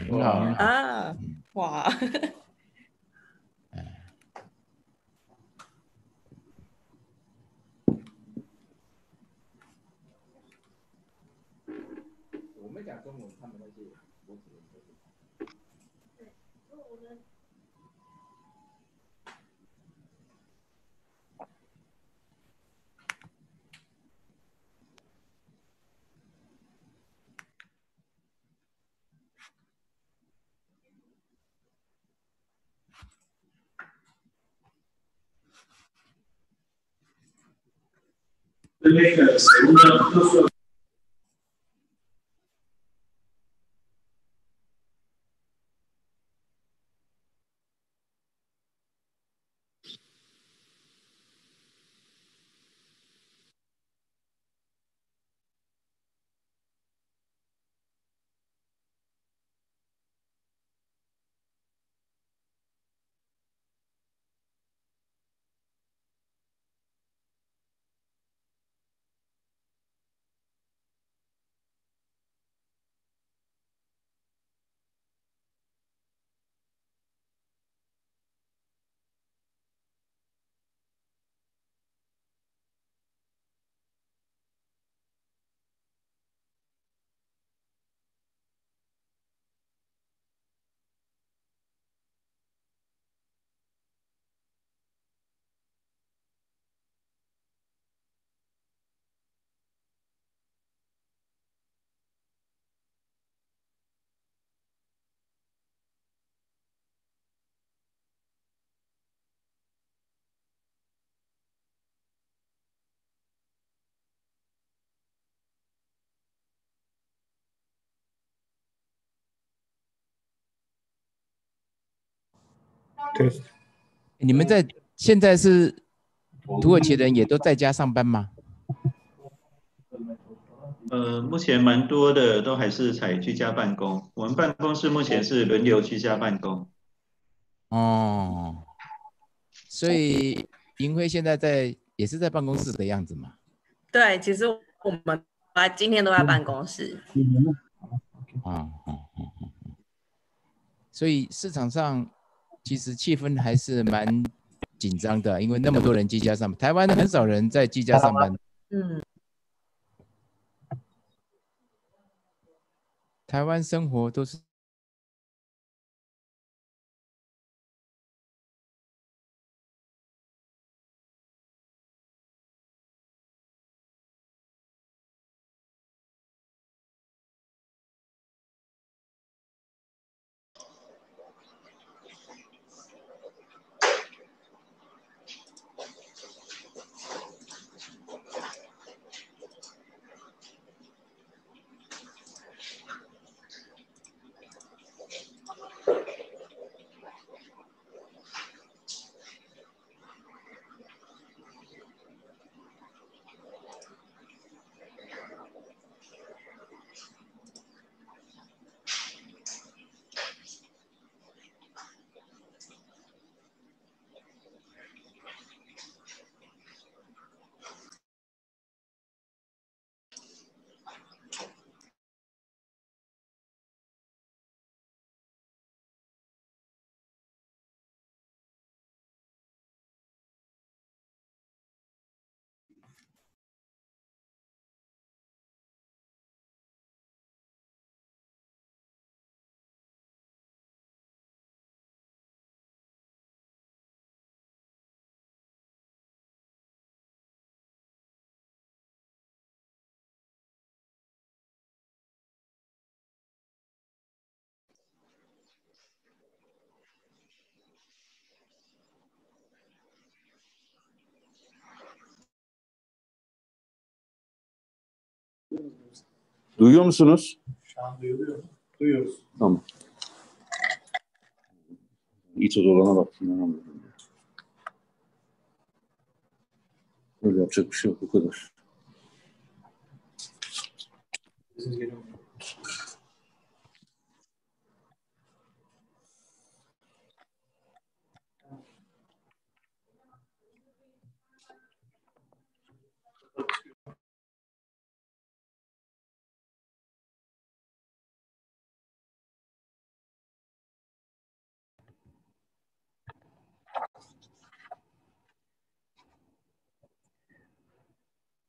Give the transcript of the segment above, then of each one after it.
很好很好啊，哇！我们讲中文，他们那些我只能说。那个谁呢？就是你们现在是土耳其人也都在家上班吗？目前蛮多的都还是采居家办公，我们办公室目前是轮流居家办公。哦，所以银辉现在也是在办公室的样子嘛？对，其实我们今天都在办公室。所以市场上其实气氛还是蛮紧张的，因为那么多人居家上班，台湾很少人在居家上班。台湾生活都是。Duyuyor musunuz? Şu an duyuluyor. Duyuyoruz. Tamam. İç odalana bak. İnanamıyorum. Öyle yapacak bir şey yok. Bu kadar. Siz geliyor.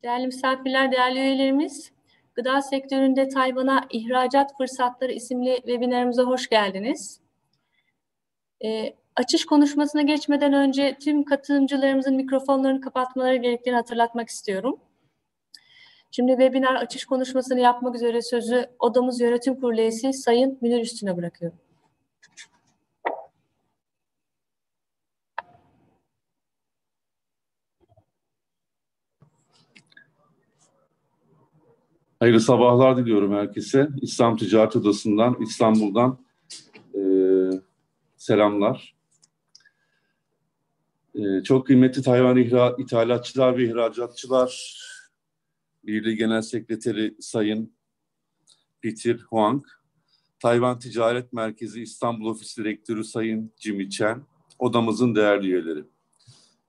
Değerli misafirler, değerli üyelerimiz, Gıda Sektöründe Tayvan'a İhracat Fırsatları isimli webinarımıza hoş geldiniz. Açış konuşmasına geçmeden önce tüm katılımcılarımızın mikrofonlarını kapatmaları gerektiğini hatırlatmak istiyorum. Şimdi webinar açış konuşmasını yapmak üzere sözü Odamız Yönetim Kurulu üyesi Sayın Münir Üstün'e bırakıyorum. Hayırlı sabahlar diliyorum herkese. İstanbul Ticaret Odası'ndan, İstanbul'dan selamlar. Çok kıymetli Tayvan'a İthalatçılar ve İhracatçılar Birliği Genel Sekreteri Sayın Peter Huang, Tayvan Ticaret Merkezi İstanbul Ofis Direktörü Sayın Jimmy Chen, odamızın değerli üyeleri.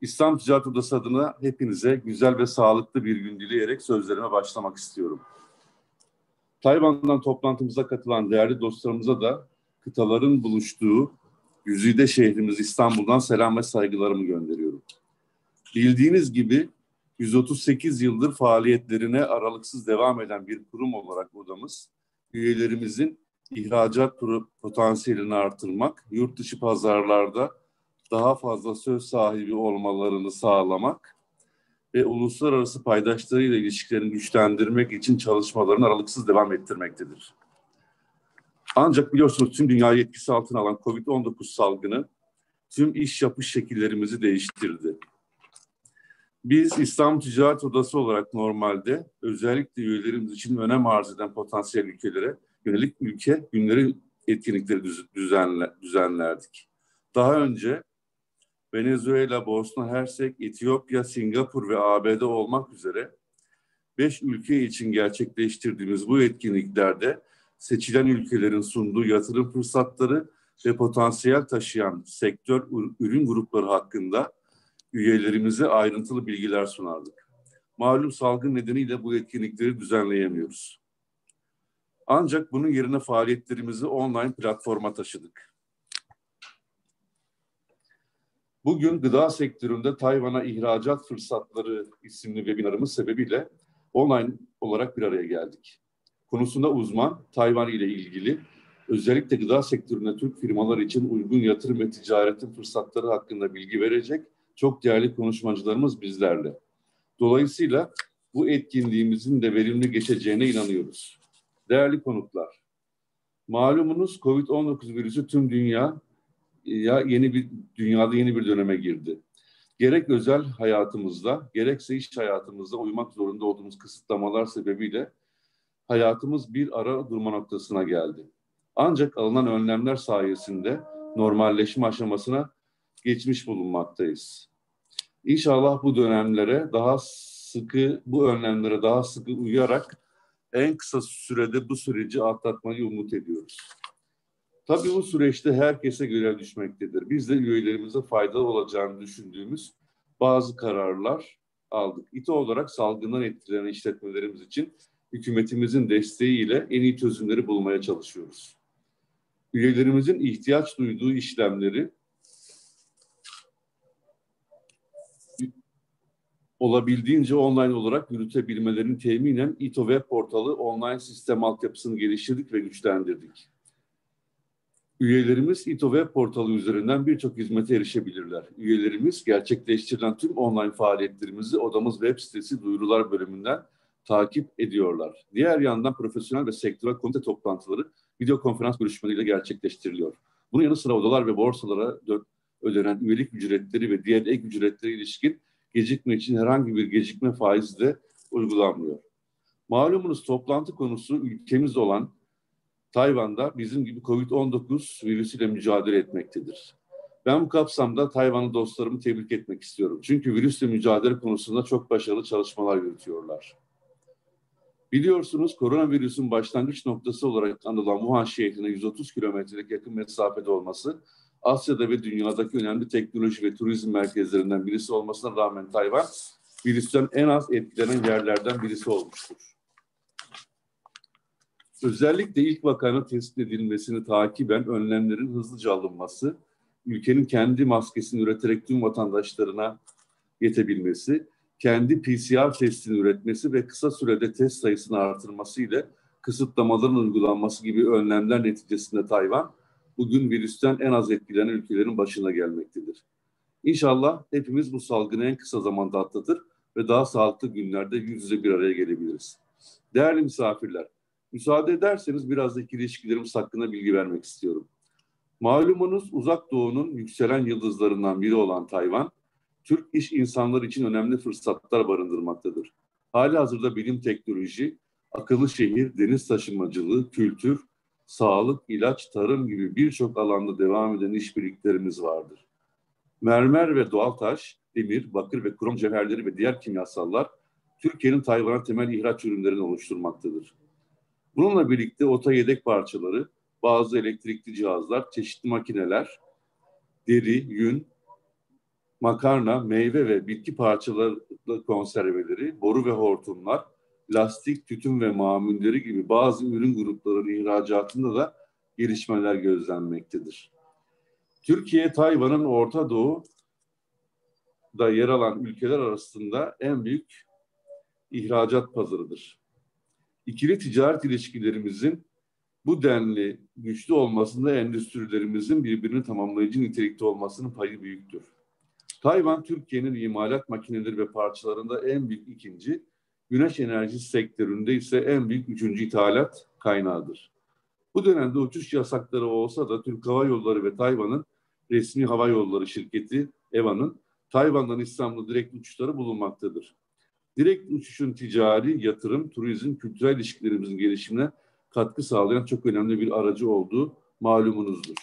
İstanbul Ticaret Odası adına hepinize güzel ve sağlıklı bir gün dileyerek sözlerime başlamak istiyorum. Tayvan'dan toplantımıza katılan değerli dostlarımıza da kıtaların buluştuğu güzide şehrimiz İstanbul'dan selam ve saygılarımı gönderiyorum. Bildiğiniz gibi 138 yıldır faaliyetlerine aralıksız devam eden bir kurum olarak odamız, üyelerimizin ihracat potansiyelini artırmak, yurt dışı pazarlarda daha fazla söz sahibi olmalarını sağlamak ve uluslararası paydaşlarıyla ilişkilerini güçlendirmek için çalışmalarını aralıksız devam ettirmektedir. Ancak biliyorsunuz tüm dünyayı etkisi altına alan COVID-19 salgını tüm iş yapış şekillerimizi değiştirdi. Biz İstanbul Ticaret Odası olarak normalde özellikle üyelerimiz için önem arz eden potansiyel ülkelere yönelik ülke günleri etkinlikleri düzenlerdik. Daha önce Venezuela, Bosna Hersek, Etiyopya, Singapur ve ABD olmak üzere 5 ülke için gerçekleştirdiğimiz bu etkinliklerde seçilen ülkelerin sunduğu yatırım fırsatları ve potansiyel taşıyan sektör ürün grupları hakkında üyelerimize ayrıntılı bilgiler sunardık. Malum salgın nedeniyle bu etkinlikleri düzenleyemiyoruz. Ancak bunun yerine faaliyetlerimizi online platforma taşıdık. Bugün Gıda Sektöründe Tayvan'a İhracat Fırsatları isimli webinarımız sebebiyle online olarak bir araya geldik. Konusunda uzman, Tayvan ile ilgili özellikle gıda sektöründe Türk firmalar için uygun yatırım ve ticaretin fırsatları hakkında bilgi verecek çok değerli konuşmacılarımız bizlerle. Dolayısıyla bu etkinliğimizin de verimli geçeceğine inanıyoruz. Değerli konuklar, malumunuz COVID-19 virüsü tüm dünyada yeni bir döneme girdi. Gerek özel hayatımızda, gerekse iş hayatımızda uymak zorunda olduğumuz kısıtlamalar sebebiyle hayatımız bir ara durma noktasına geldi. Ancak alınan önlemler sayesinde normalleşme aşamasına geçmiş bulunmaktayız. İnşallah bu önlemlere daha sıkı uyarak en kısa sürede bu süreci atlatmayı umut ediyoruz. Tabii bu süreçte herkese görev düşmektedir. Biz de üyelerimize faydalı olacağını düşündüğümüz bazı kararlar aldık. İTO olarak salgından etkilenen işletmelerimiz için hükümetimizin desteğiyle en iyi çözümleri bulmaya çalışıyoruz. Üyelerimizin ihtiyaç duyduğu işlemleri olabildiğince online olarak yürütebilmelerini teminen İTO web portalı online sistem altyapısını geliştirdik ve güçlendirdik. Üyelerimiz İTO web portalı üzerinden birçok hizmete erişebilirler. Üyelerimiz gerçekleştirilen tüm online faaliyetlerimizi odamız web sitesi duyurular bölümünden takip ediyorlar. Diğer yandan profesyonel ve sektörel komite toplantıları video konferans görüşmeleriyle gerçekleştiriliyor. Bunun yanı sıra odalar ve borsalara ödenen üyelik ücretleri ve diğer ek ücretlere ilişkin gecikme için herhangi bir gecikme faizi de uygulanmıyor. Malumunuz toplantı konusu ülkemiz olan Tayvan'da bizim gibi COVID-19 virüsüyle mücadele etmektedir. Ben bu kapsamda Tayvanlı dostlarımı tebrik etmek istiyorum. Çünkü virüsle mücadele konusunda çok başarılı çalışmalar yürütüyorlar. Biliyorsunuz koronavirüsün başlangıç noktası olarak anılan Wuhan şehrine 130 kilometrelik yakın mesafede olması, Asya'da ve dünyadaki önemli teknoloji ve turizm merkezlerinden birisi olmasına rağmen Tayvan, virüsten en az etkilenen yerlerden birisi olmuştur. Özellikle ilk vakanın tespit edilmesini takiben önlemlerin hızlıca alınması, ülkenin kendi maskesini üreterek tüm vatandaşlarına yetebilmesi, kendi PCR testini üretmesi ve kısa sürede test sayısını artırması ile kısıtlamaların uygulanması gibi önlemler neticesinde Tayvan, bugün virüsten en az etkilenen ülkelerin başına gelmektedir. İnşallah hepimiz bu salgını en kısa zamanda atlatır ve daha sağlıklı günlerde yüz yüze bir araya gelebiliriz. Değerli misafirler, müsaade ederseniz biraz da ikili ilişkilerimiz hakkında bilgi vermek istiyorum. Malumunuz Uzak Doğu'nun yükselen yıldızlarından biri olan Tayvan, Türk iş insanları için önemli fırsatlar barındırmaktadır. Halihazırda bilim, teknoloji, akıllı şehir, deniz taşımacılığı, kültür, sağlık, ilaç, tarım gibi birçok alanda devam eden işbirliklerimiz vardır. Mermer ve doğal taş, demir, bakır ve krom cevherleri ve diğer kimyasallar Türkiye'nin Tayvan'a temel ihraç ürünlerini oluşturmaktadır. Bununla birlikte oto yedek parçaları, bazı elektrikli cihazlar, çeşitli makineler, deri, yün, makarna, meyve ve bitki parçaları konserveleri, boru ve hortumlar, lastik, tütün ve mamulleri gibi bazı ürün gruplarının ihracatında da gelişmeler gözlenmektedir. Türkiye, Tayvan'ın Orta Doğu'da yer alan ülkeler arasında en büyük ihracat pazarıdır. İkili ticaret ilişkilerimizin bu denli güçlü olmasında endüstrilerimizin birbirini tamamlayıcı nitelikte olmasının payı büyüktür. Tayvan, Türkiye'nin imalat makineleri ve parçalarında en büyük ikinci, güneş enerjisi sektöründe ise en büyük üçüncü ithalat kaynağıdır. Bu dönemde uçuş yasakları olsa da Türk Hava Yolları ve Tayvan'ın resmi hava yolları şirketi EVA'nın Tayvan'dan İstanbul'a direkt uçuşları bulunmaktadır. Direkt uçuşun ticari, yatırım, turizm, kültürel ilişkilerimizin gelişimine katkı sağlayan çok önemli bir aracı olduğu malumunuzdur.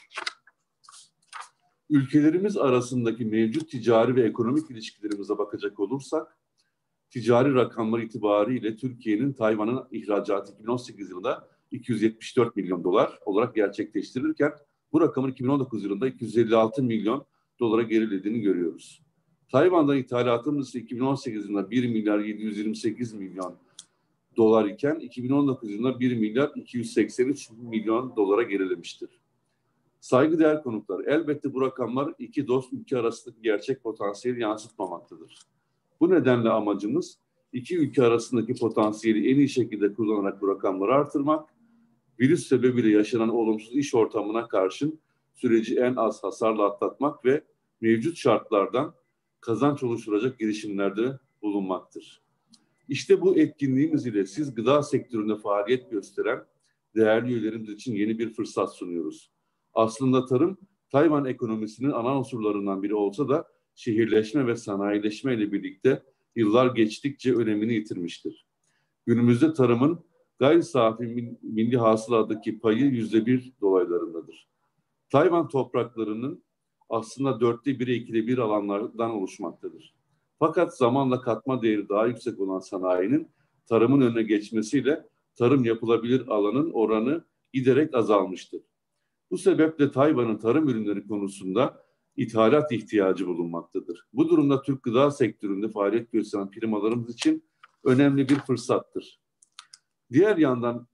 Ülkelerimiz arasındaki mevcut ticari ve ekonomik ilişkilerimize bakacak olursak, ticari rakamlar itibariyle Türkiye'nin Tayvan'ın ihracatı 2018 yılında 274 milyon dolar olarak gerçekleştirilirken, bu rakamın 2019 yılında 256 milyon dolara gerilediğini görüyoruz. Tayvan'dan ithalatımız ise 2018 yılında 1 milyar 728 milyon dolar iken 2019 yılında 1 milyar 283 milyon dolara gerilemiştir. Saygıdeğer konuklar, elbette bu rakamlar iki dost ülke arasındaki gerçek potansiyeli yansıtmamaktadır. Bu nedenle amacımız iki ülke arasındaki potansiyeli en iyi şekilde kullanarak bu rakamları artırmak, virüs sebebiyle yaşanan olumsuz iş ortamına karşın süreci en az hasarla atlatmak ve mevcut şartlardan kazanç oluşturacak girişimlerde bulunmaktır. İşte bu etkinliğimiz ile siz gıda sektöründe faaliyet gösteren değerli üyelerimiz için yeni bir fırsat sunuyoruz. Aslında tarım, Tayvan ekonomisinin ana unsurlarından biri olsa da şehirleşme ve sanayileşme ile birlikte yıllar geçtikçe önemini yitirmiştir. Günümüzde tarımın gayri safi milli hasıladaki payı %1 dolaylarındadır. Tayvan topraklarının aslında 1/4, 2/1 alanlardan oluşmaktadır. Fakat zamanla katma değeri daha yüksek olan sanayinin tarımın önüne geçmesiyle tarım yapılabilir alanın oranı giderek azalmıştır. Bu sebeple Tayvan'ın tarım ürünleri konusunda ithalat ihtiyacı bulunmaktadır. Bu durumda Türk gıda sektöründe faaliyet gösteren firmalarımız için önemli bir fırsattır. Diğer yandan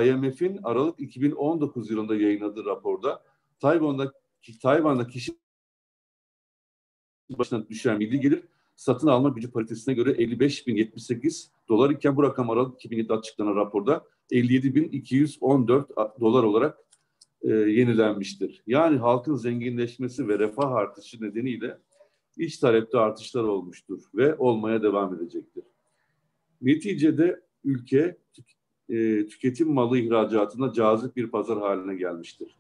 IMF'in Aralık 2019 yılında yayınladığı raporda Tayvan'da kişi başına düşen milli gelir satın alma gücü paritesine göre 55.078 dolar iken bu rakam Aralık 2007'de açıklanan raporda 57.214 dolar olarak yenilenmiştir. Yani halkın zenginleşmesi ve refah artışı nedeniyle iç talepte artışlar olmuştur ve olmaya devam edecektir. Neticede ülke tüketim malı ihracatında cazip bir pazar haline gelmiştir.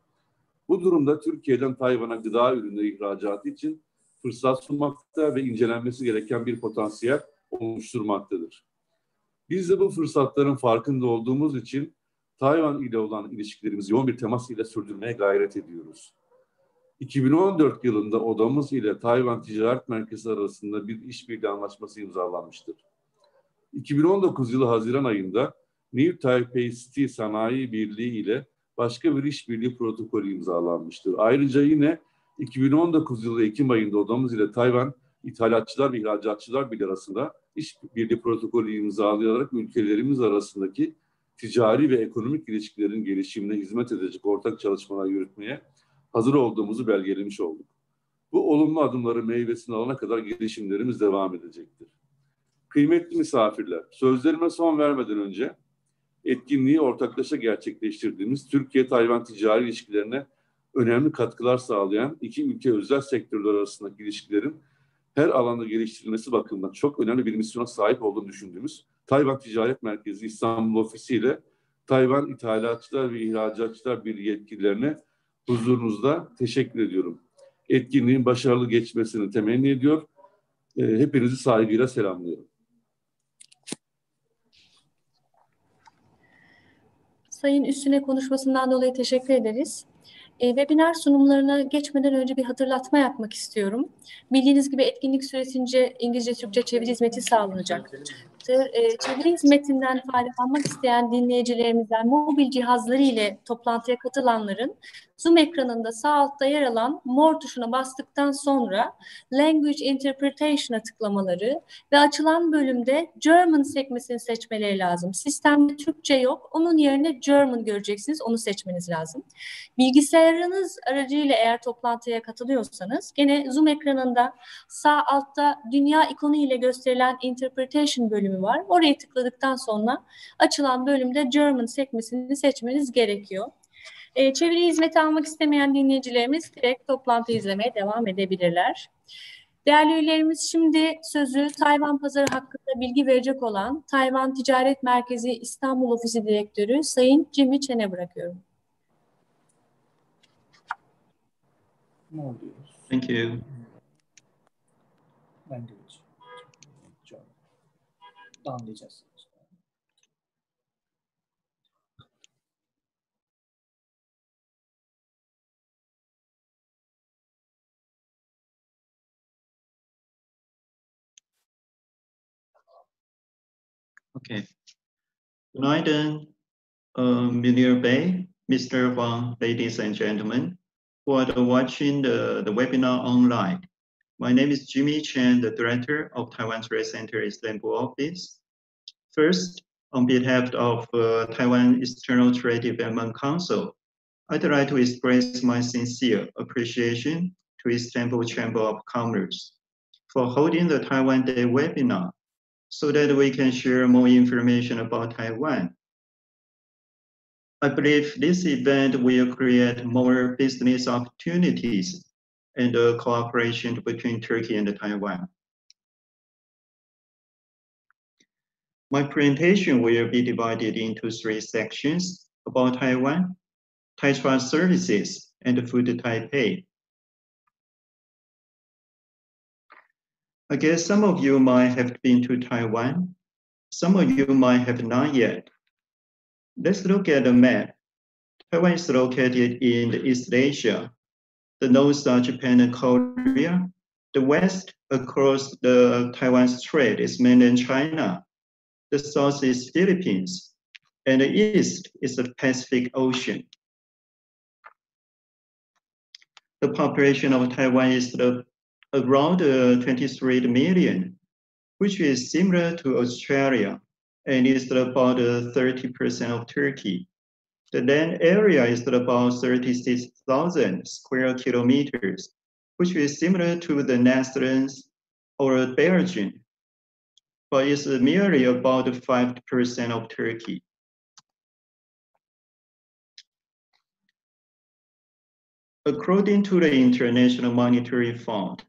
Bu durumda Türkiye'den Tayvan'a gıda ürünleri ihracatı için fırsat sunmakta ve incelenmesi gereken bir potansiyel oluşturmaktadır. Biz de bu fırsatların farkında olduğumuz için Tayvan ile olan ilişkilerimizi yoğun bir temas ile sürdürmeye gayret ediyoruz. 2014 yılında odamız ile Tayvan Ticaret Merkezi arasında bir işbirliği anlaşması imzalanmıştır. 2019 yılı Haziran ayında New Taipei City Sanayi Birliği ile başka bir işbirliği protokolü imzalanmıştır. Ayrıca yine 2019 yılı Ekim ayında odamız ile Tayvan İthalatçılar ve İhracatçılar Birliği arasında işbirliği protokolü imzalayarak ülkelerimiz arasındaki ticari ve ekonomik ilişkilerin gelişimine hizmet edecek ortak çalışmalar yürütmeye hazır olduğumuzu belgelemiş olduk. Bu olumlu adımların meyvesini alana kadar gelişimlerimiz devam edecektir. Kıymetli misafirler, sözlerime son vermeden önce etkinliği ortaklaşa gerçekleştirdiğimiz Türkiye-Tayvan ticari ilişkilerine önemli katkılar sağlayan iki ülke özel sektörler arasındaki ilişkilerin her alanda geliştirilmesi bakımından çok önemli bir misyona sahip olduğunu düşündüğümüz Tayvan Ticaret Merkezi İstanbul Ofisi ile Tayvan İthalatçılar ve İhracatçılar Birliği yetkililerine huzurunuzda teşekkür ediyorum. Etkinliğin başarılı geçmesini temenni ediyor. Hepinizi saygıyla selamlıyorum. Sayın Üstüne konuşmasından dolayı teşekkür ederiz. Webinar sunumlarına geçmeden önce bir hatırlatma yapmak istiyorum. Bildiğiniz gibi etkinlik süresince İngilizce-Türkçe çeviri hizmeti sağlanacaktır. Çeviri hizmetinden faydalanmak isteyen dinleyicilerimizden mobil cihazları ile toplantıya katılanların Zoom ekranında sağ altta yer alan More tuşuna bastıktan sonra Language Interpretation'a tıklamaları ve açılan bölümde German sekmesini seçmeleri lazım. Sistemde Türkçe yok, onun yerine German göreceksiniz, onu seçmeniz lazım. Bilgisayarınız aracıyla eğer toplantıya katılıyorsanız gene Zoom ekranında sağ altta dünya ikonu ile gösterilen Interpretation bölümü var. Oraya tıkladıktan sonra açılan bölümde German sekmesini seçmeniz gerekiyor. Çeviri hizmeti almak istemeyen dinleyicilerimiz direkt toplantı izlemeye devam edebilirler. Değerli üyelerimiz, şimdi sözü Tayvan pazarı hakkında bilgi verecek olan Tayvan Ticaret Merkezi İstanbul Ofisi Direktörü Sayın Jimmy Chen'e bırakıyorum. Ne oluyoruz? Thank you. Language. Anlayacağız. Okay. Günaydın, Mr. Bay, Mr. Huang, ladies and gentlemen, who are watching the webinar online. My name is Jimmy Chen, the Director of Taiwan Trade Center Istanbul office. First, on behalf of Taiwan External Trade Development Council, I'd like to express my sincere appreciation to Istanbul Chamber of Commerce for holding the Taiwan Day webinar so that we can share more information about Taiwan. I believe this event will create more business opportunities and cooperation between Turkey and Taiwan. My presentation will be divided into 3 sections about Taiwan, Taiwan services, and Food Taipei. I guess some of you might have been to Taiwan. Some of you might have not yet. Let's look at the map. Taiwan is located in East Asia. The north are Japan and Korea. The west across the Taiwan Strait is mainland China. The south is Philippines. And the east is the Pacific Ocean. The population of Taiwan is around 23 million, which is similar to Australia, and is about 30% of Turkey. The land area is about 36,000 square kilometers, which is similar to the Netherlands or Belgium, but is merely about 5% of Turkey. According to the International Monetary Fund,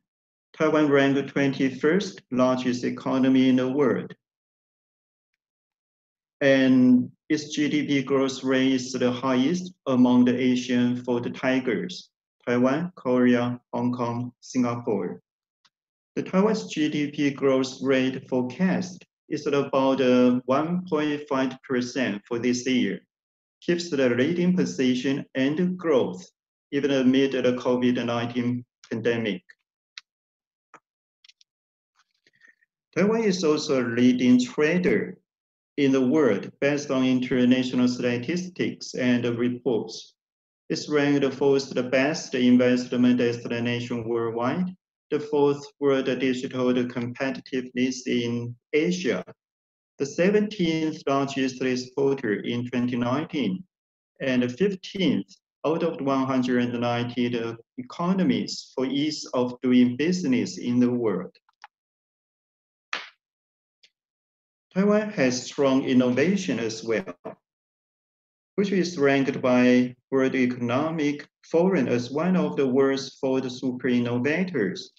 Taiwan ranked 21st largest economy in the world. And its GDP growth rate is the highest among the Asian 4 tigers, Taiwan, Korea, Hong Kong, Singapore. The Taiwan's GDP growth rate forecast is about 1.5% for this year, keeps the leading position and growth even amid the COVID-19 pandemic. Taiwan is also a leading trader in the world based on international statistics and reports. It's ranked the 4th best investment destination worldwide, the 4th world digital competitiveness in Asia, the 17th largest exporter in 2019, and the 15th out of 190 economies for ease of doing business in the world. Taiwan has strong innovation as well, which is ranked by World Economic Forum as one of the world's 4 super innovators.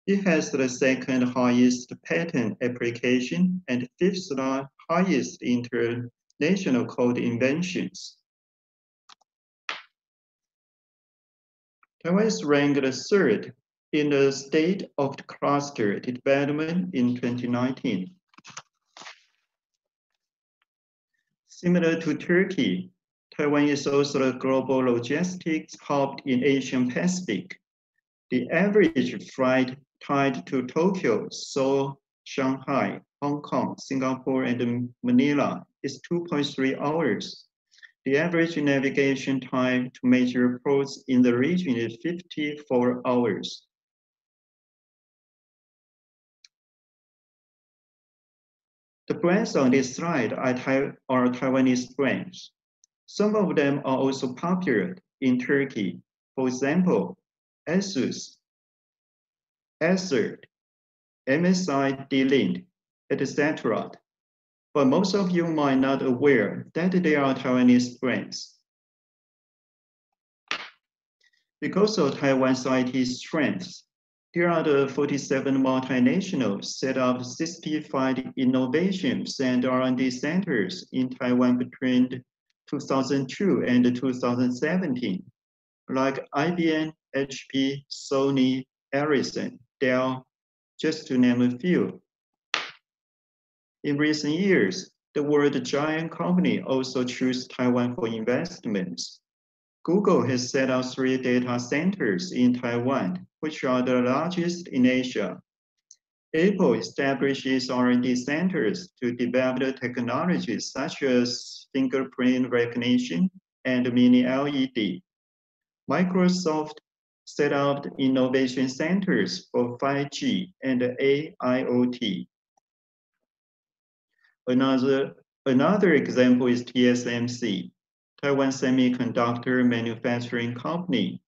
It has the 2nd highest patent application and 5th highest international code inventions. Taiwan is ranked 3rd in the state of the cluster development in 2019. Similar to Turkey, Taiwan is also a global logistics hub in Asian Pacific. The average flight time to Tokyo, Seoul, Shanghai, Hong Kong, Singapore, and Manila is 2.3 hours. The average navigation time to major ports in the region is 54 hours. The brands on this slide are Taiwanese brands. Some of them are also popular in Turkey. For example, Asus, Acer, MSI, D-Link, etc. But most of you might not aware that they are Taiwanese brands. Because of Taiwan's IT strengths, there are the 47 multinationals set up 65 innovations and R&D centers in Taiwan between 2002 and 2017, like IBM, HP, Sony, Ericsson, Dell, just to name a few. In recent years, the world giant company also chose Taiwan for investments. Google has set up 3 data centers in Taiwan, which are the largest in Asia. Apple establishes R&D centers to develop technologies such as fingerprint recognition and mini LED. Microsoft set up innovation centers for 5G and AIoT. Another example is TSMC, Taiwan Semiconductor Manufacturing Company.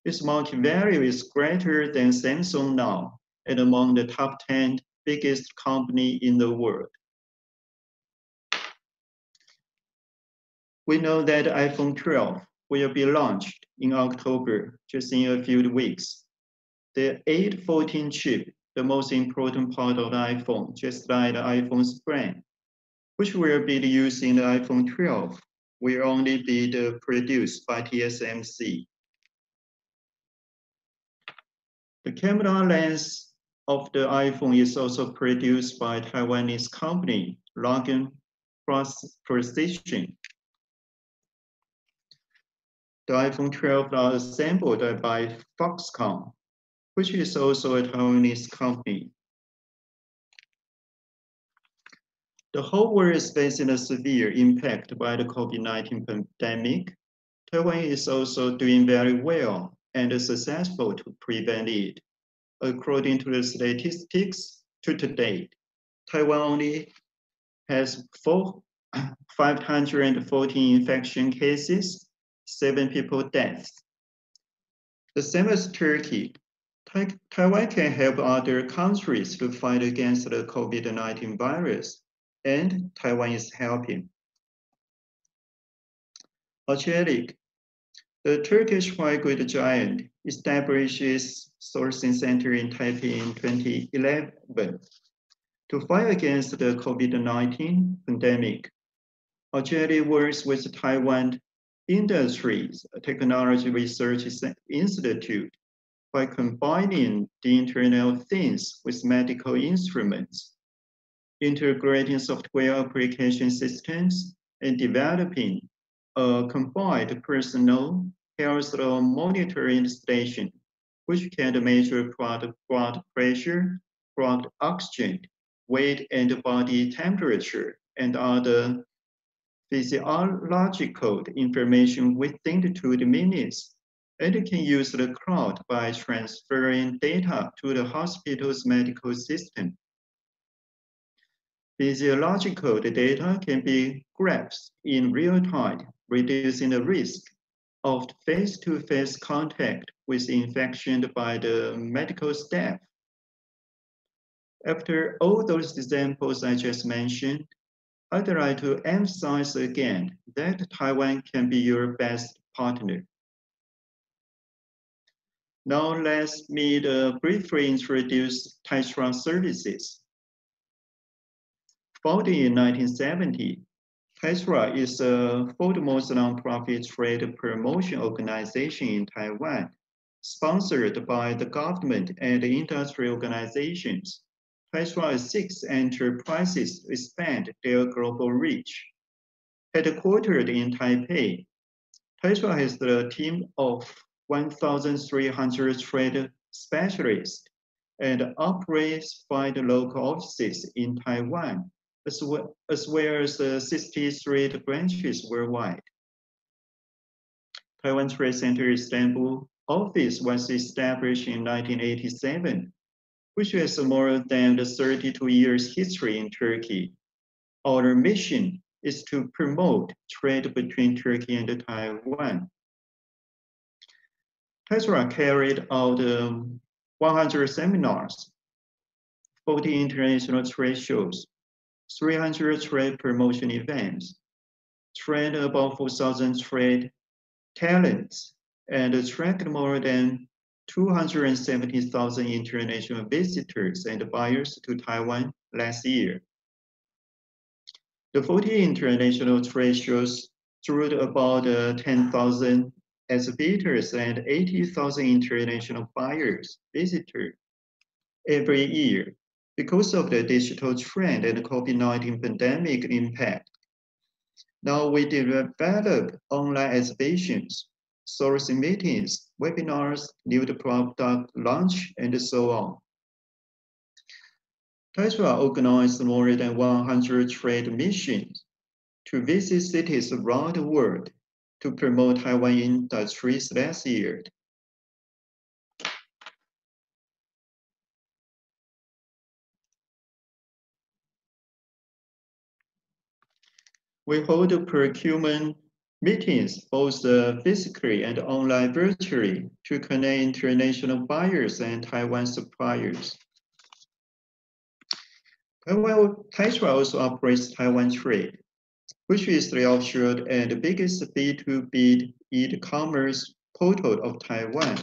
Its market value is greater than Samsung now and among the top 10 biggest companies in the world. We know that iPhone 12 will be launched in October, just in a few weeks. The 814 chip, the most important part of the iPhone, just like the iPhone's brand, which will be used in the iPhone 12, will only be produced by TSMC. The camera lens of the iPhone is also produced by Taiwanese company, Logan Precision. The iPhone 12 are assembled by Foxconn, which is also a Taiwanese company. The whole world is facing a severe impact by the COVID-19 pandemic. Taiwan is also doing very well and successful to prevent it. According to the statistics to date, Taiwan only has 514 infection cases, 7 people deaths. The same as Turkey, Taiwan can help other countries to fight against the COVID-19 virus, and Taiwan is helping. Arçelik, the Turkish white goods giant, established its sourcing center in Taipei in 2011 to fight against the COVID-19 pandemic. Arçelik works with Taiwan Industries Technology Research Institute by combining the Internet of Things with medical instruments, integrating software application systems, and developing a combined personal health monitoring station, which can measure blood pressure, blood oxygen, weight, and body temperature, and other physiological information within 2 minutes. And it can use the cloud by transferring data to the hospital's medical system. Physiological data can be grasped in real time, reducing the risk of face-to-face contact with infection by the medical staff. After all those examples I just mentioned, I'd like to emphasize again that Taiwan can be your best partner. Now let me briefly introduce Taiwan services. Founded in 1970, Taiwan is the foremost nonprofit trade promotion organization in Taiwan, sponsored by the government and industry organizations. Taiwan seeks enterprises to expand their global reach. Headquartered in Taipei, Taiwan has a team of 1,300 trade specialists and operates 5 local offices in Taiwan, as well as 63 branches worldwide. Taiwan Trade Center Istanbul office was established in 1987, which has more than 32 years history in Turkey. Our mission is to promote trade between Turkey and Taiwan. Taiwan carried out 100 seminars, 40 international trade shows, 300 trade promotion events, trained about 4,000 trade talents, and attracted more than 270,000 international visitors and buyers to Taiwan last year. The 40 international trade shows drew about 10,000 exhibitors and 80,000 international buyers, visitors every year because of the digital trend and COVID-19 pandemic impact. Now we develop online exhibitions, sourcing meetings, webinars, new product launch, and so on. Taiwan organized more than 100 trade missions to visit cities around the world to promote Taiwan industries last year. We hold procurement meetings both physically and online virtually to connect international buyers and Taiwan suppliers. Taiwan also operates Taiwan Trade, which is the offshore and biggest B2B e-commerce portal of Taiwan.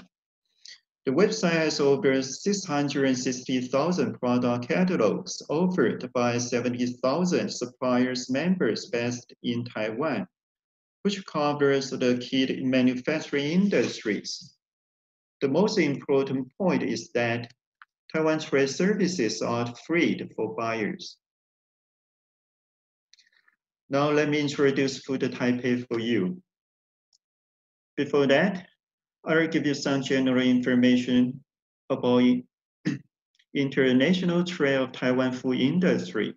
The website has over 660,000 product catalogs offered by 70,000 suppliers members based in Taiwan, which covers the key manufacturing industries. The most important point is that Taiwan trade services are free for buyers. Now let me introduce Food Taipei for you. Before that, I'll give you some general information about international trade of Taiwan food industry.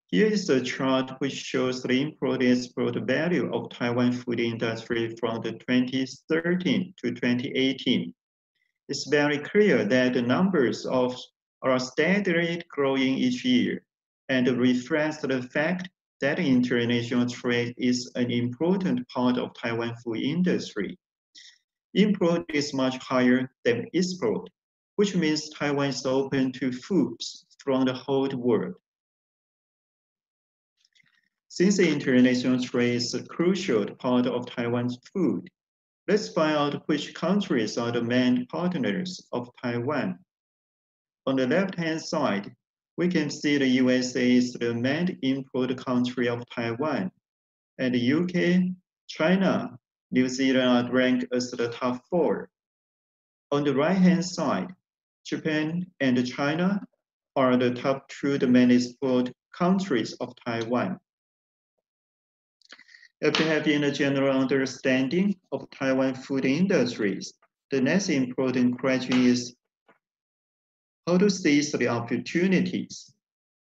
Here is a chart which shows the import-export value of Taiwan food industry from the 2013 to 2018. It's very clear that the numbers are steadily growing each year and reflects the fact that international trade is an important part of Taiwan food industry. Import is much higher than export, which means Taiwan is open to foods from the whole world. Since the international trade is a crucial part of Taiwan's food, let's find out which countries are the main partners of Taiwan. On the left-hand side, we can see the USA is the main import country of Taiwan, and the UK, China, New Zealand are ranked as the top 4. On the right-hand side, Japan and China are the top 2 main export countries of Taiwan. After having a general understanding of Taiwan food industries, the next important question is how to seize the opportunities.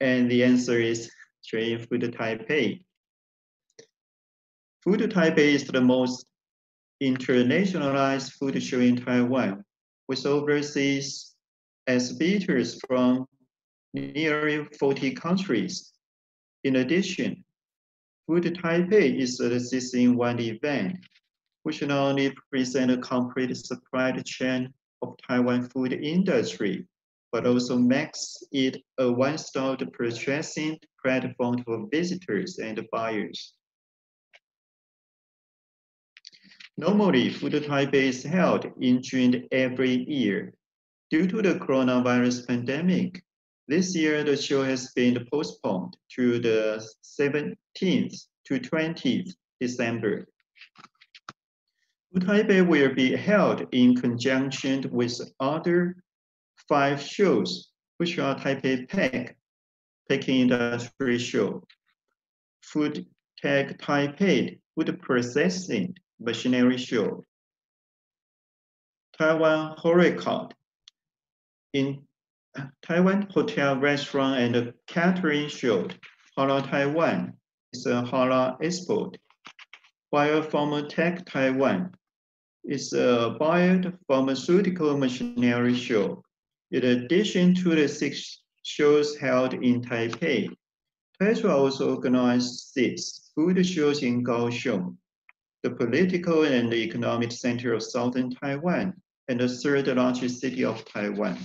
And the answer is Food Taipei. Food Taipei is the most internationalized food show in Taiwan, with overseas exhibitors from nearly 40 countries. In addition, Food Taipei is a 6-in-1 event, which not only presents a complete supply chain of Taiwan food industry, but also makes it a one-stop purchasing platform for visitors and buyers. Normally, Food Taipei is held in June every year. Due to the coronavirus pandemic, this year the show has been postponed to the 17th to 20th December. Food Taipei will be held in conjunction with other 5 shows, which are Taipei PEC, Peking Industry Show, Food Tech Taipei, Food Processing Machinery Show, Taiwan HoReCa, in Taiwan Hotel, Restaurant and Catering Show, Hala Taiwan is a Hala Expo, while Pharmatech Taiwan is a biopharmaceutical machinery show. In addition to the 6 shows held in Taipei, Taiwan also organized 6 food shows in Kaohsiung, the political and economic center of southern Taiwan, and the 3rd largest city of Taiwan.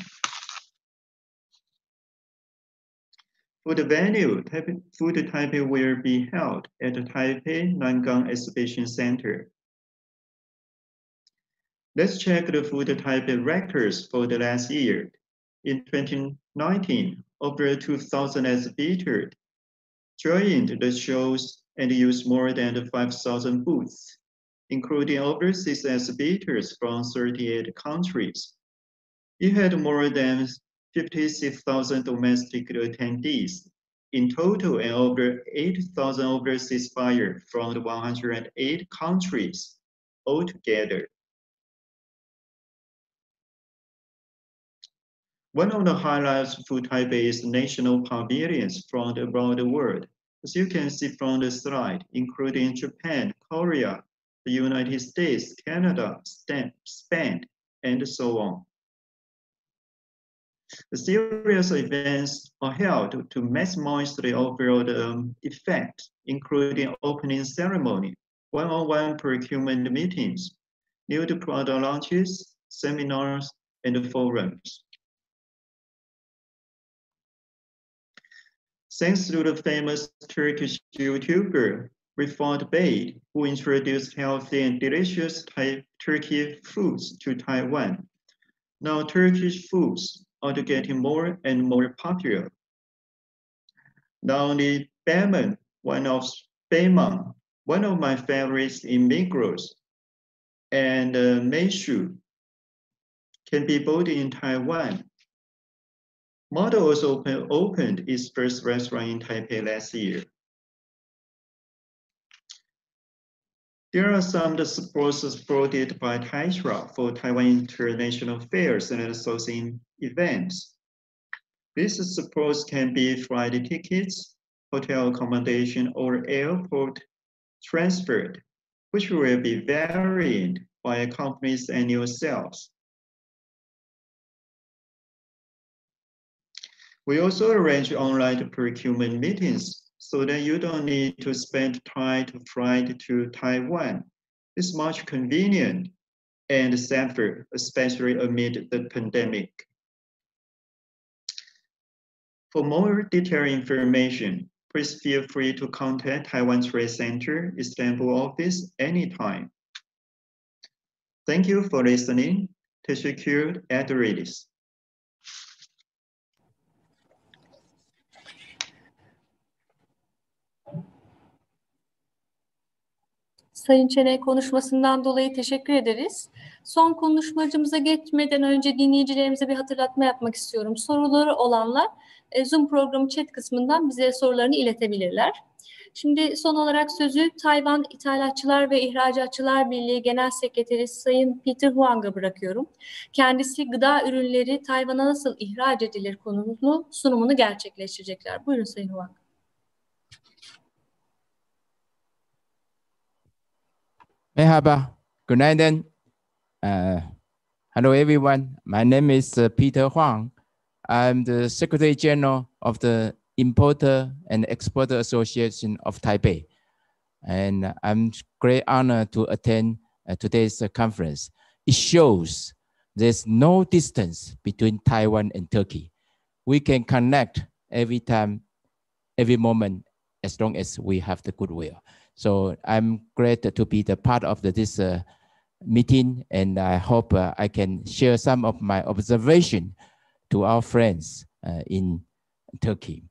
For the venue, Food Taipei will be held at the Taipei Nangang Exhibition Center. Let's check the Food Taipei records for the last year. In 2019, over 2,000 exhibitors joined the shows and used more than 5,000 booths, including overseas exhibitors from 38 countries. It had more than 56,000 domestic attendees in total and over 8,000 overseas buyers from the 108 countries altogether. One of the highlights of Food Taipei is national pavilions from around the world. As you can see from the slide, including Japan, Korea, the United States, Canada, Spain, and so on. The series of events are held to maximize the overall effect, including opening ceremony, one-on-one procurement meetings, new product launches, seminars, and forums. Thanks to the famous Turkish YouTuber, Rifat Bey, who introduced healthy and delicious Turkey foods to Taiwan. Now Turkish foods are getting more and more popular. Not only Beiman, one of my favorites in Migros, and Meishu can be bought in Taiwan. Model also opened its first restaurant in Taipei last year. There are some supports supported by Taisha for Taiwan international fairs and associated events. These supports can be flight tickets, hotel accommodation, or airport transferred, which will be varied by a company's annual sales. We also arrange online procurement meetings so that you don't need to spend time to fly to Taiwan. It's much convenient and safer, especially amid the pandemic. For more detailed information, please feel free to contact Taiwan Trade Center, Istanbul office anytime. Thank you for listening. Teşekkür ederiz. Sayın Çenek konuşmasından dolayı teşekkür ederiz. Son konuşmacımıza geçmeden önce dinleyicilerimize bir hatırlatma yapmak istiyorum. Soruları olanlar Zoom programı chat kısmından bize sorularını iletebilirler. Şimdi son olarak sözü Tayvan İthalatçılar ve İhracatçılar Birliği Genel Sekreteri Sayın Peter Huang'a bırakıyorum. Kendisi gıda ürünleri Tayvan'a nasıl ihraç edilir konulu sunumunu gerçekleştirecekler. Buyurun Sayın Huang. Merhaba, good evening. Hello everyone. My name is Peter Huang. I'm the Secretary General of the Importer and Exporter Association of Taipei. And I'm great honor to attend today's conference. It shows there's no distance between Taiwan and Turkey. We can connect every time, every moment, as long as we have the goodwill. So I'm glad to be the part of this meeting, and I hope I can share some of my observation to our friends in Turkey.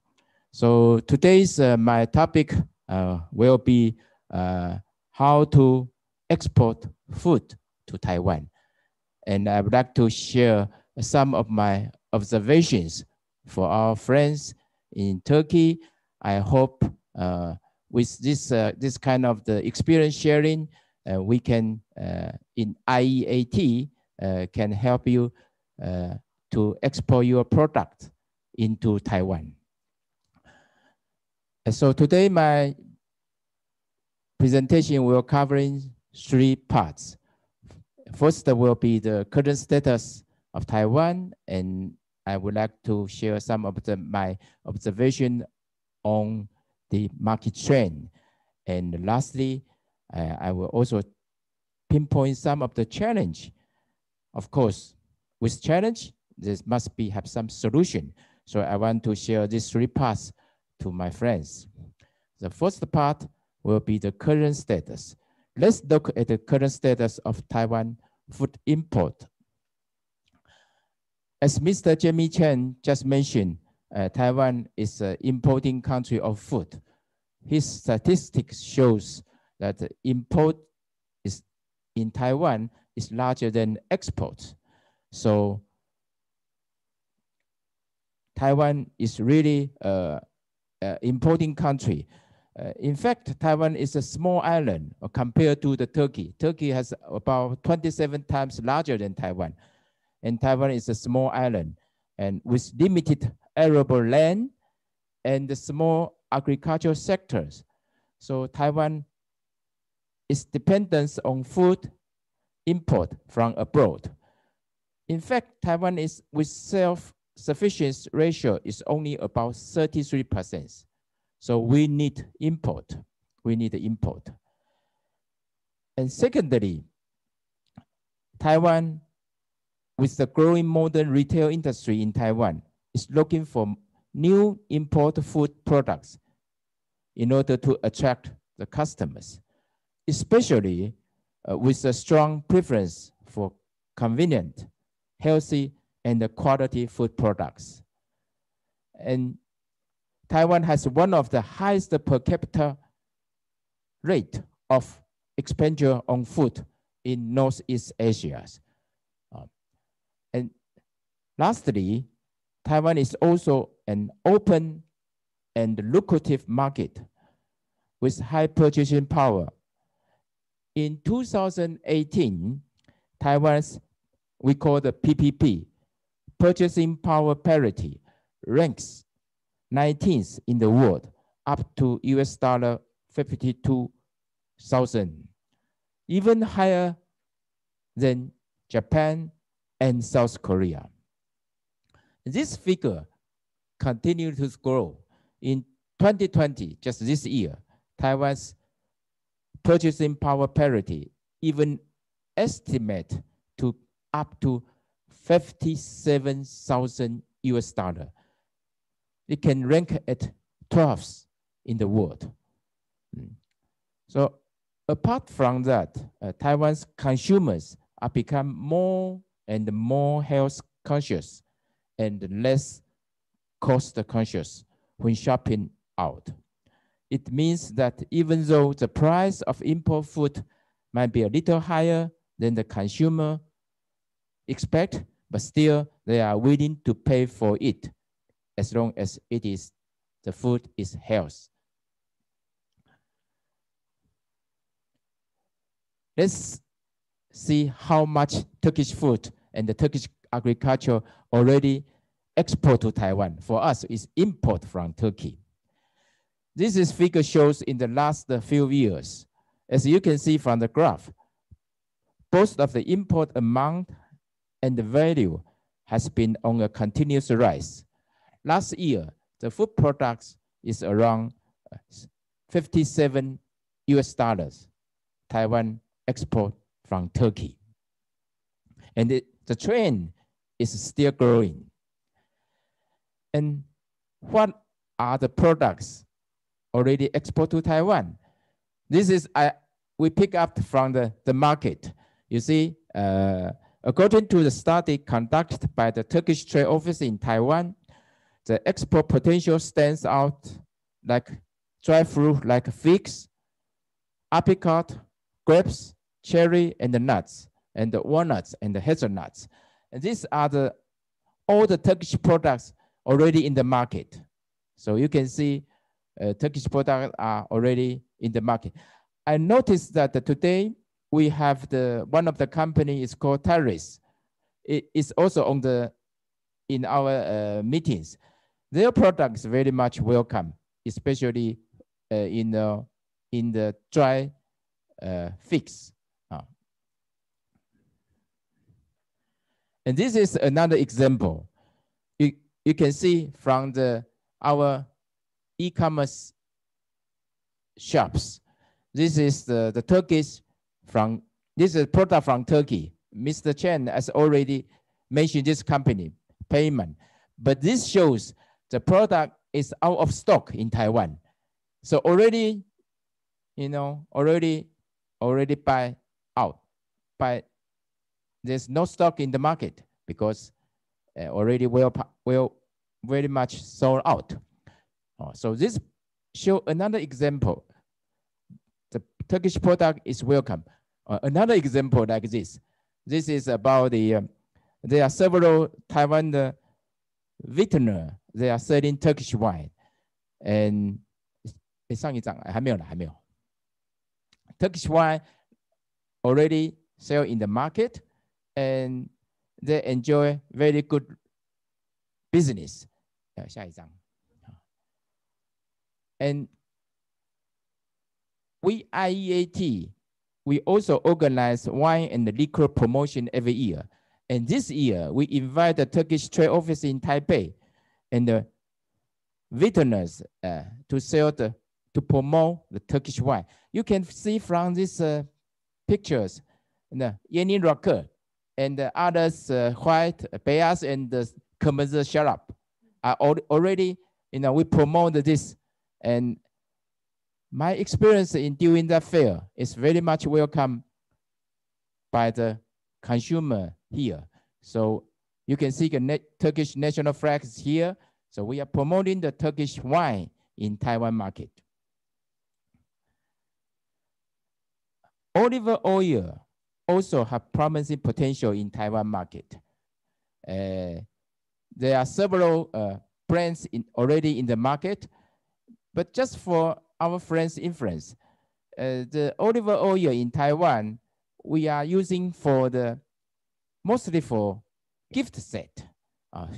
So today's my topic will be how to export food to Taiwan. And I would like to share some of my observations for our friends in Turkey. I hope with this kind of the experience sharing, we can in IEAT can help you to export your product into Taiwan. And so today my presentation will cover 3 parts. First will be the current status of Taiwan, and I would like to share some of my observation on the market trend. And lastly, I will also pinpoint some of the challenge. Of course, with challenge, there must have some solution. So I want to share these 3 parts to my friends. The first part will be the current status. Let's look at the current status of Taiwan food import. As Mr. Jamie Chen just mentioned, Taiwan is an importing country of food. His statistics shows that the import is in Taiwan is larger than export. So Taiwan is really an importing country. In fact, Taiwan is a small island compared to the Turkey. Turkey has about 27 times larger than Taiwan. And Taiwan is a small island and with limited arable land and the small agricultural sectors. So Taiwan is dependent on food import from abroad. In fact, Taiwan is with self-sufficiency ratio is only about 33%. So we need import. We need import. And secondly, Taiwan, with the growing modern retail industry in Taiwan, is looking for new import food products in order to attract the customers, especially with a strong preference for convenient, healthy, and quality food products. And Taiwan has one of the highest per capita rate of expenditure on food in Northeast Asia. And lastly, Taiwan is also an open and lucrative market with high purchasing power. In 2018, Taiwan's, we call the PPP, purchasing power parity, ranks 19th in the world, up to US dollar 52,000, even higher than Japan and South Korea. This figure continued to grow. In 2020, just this year, Taiwan's purchasing power parity even estimate to up to 57,000 US dollar. It can rank at 12th in the world. So apart from that, Taiwan's consumers are become more and more health conscious and less cost conscious when shopping out. It means that even though the price of import food might be a little higher than the consumer expect, but still they are willing to pay for it as long as the food is healthy. Let's see how much Turkish food and the Turkish agriculture already export to Taiwan. For us, it's import from Turkey. This figure shows in the last few years. As you can see from the graph, both of the import amount and the value has been on a continuous rise. Last year, the food products is around 57 US dollars, Taiwan export from Turkey. And the trend is still growing. And what are the products already exported to Taiwan? This is, we pick up from the market. You see, according to the study conducted by the Turkish Trade Office in Taiwan, the export potential stands out like dry fruit like figs, apricot, grapes, cherry, and the nuts, and the walnuts, and the hazelnuts. And these are all the Turkish products already in the market. So you can see Turkish products are already in the market. I noticed that today we have one of the company is called Ticaret. It is also in our meetings. Their products very much welcome, especially in the dry figs. And this is another example. You can see from our e-commerce shops. This is the Turkish this is a product from Turkey. Mr. Chen has already mentioned this company, Payment. But this shows the product is out of stock in Taiwan. So already, already buy out. There's no stock in the market because already very much sold out. So this show another example. The Turkish product is welcome. Another example like this. This is about there are several Taiwan vintners. They are selling Turkish wine. And 上一张还没有了，还没有。Turkish wine already sell in the market, and they enjoy very good business. 下一张。And we IEAT, we also organize wine and liquor promotion every year. And this year, we invite the Turkish Trade Office in Taipei and the vintners to promote the Turkish wine. You can see from these pictures, the Yeni Rocker and the others, White, Beyaz, and the Kırmızı Şarap are already, we promote this. And my experience in doing that fair is very much welcome by the consumer here. So you can see the Turkish national flags here. So we are promoting the Turkish wine in Taiwan market. Olive oil also have promising potential in Taiwan market. There are several brands already in the market, but just for our friends' influence, the olive oil in Taiwan, we are using mostly for gift set.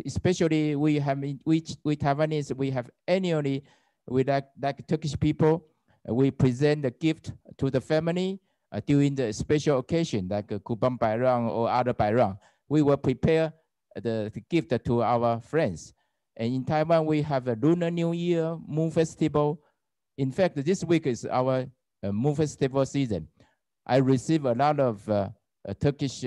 Especially we Taiwanese, we have annually, we like Turkish people, we present the gift to the family during the special occasion like Kubang Bairang or other Bairang. We will prepare the gift to our friends. And in Taiwan, we have a Lunar New Year Moon Festival. In fact, this week is our Moon Festival season. I receive a lot of Turkish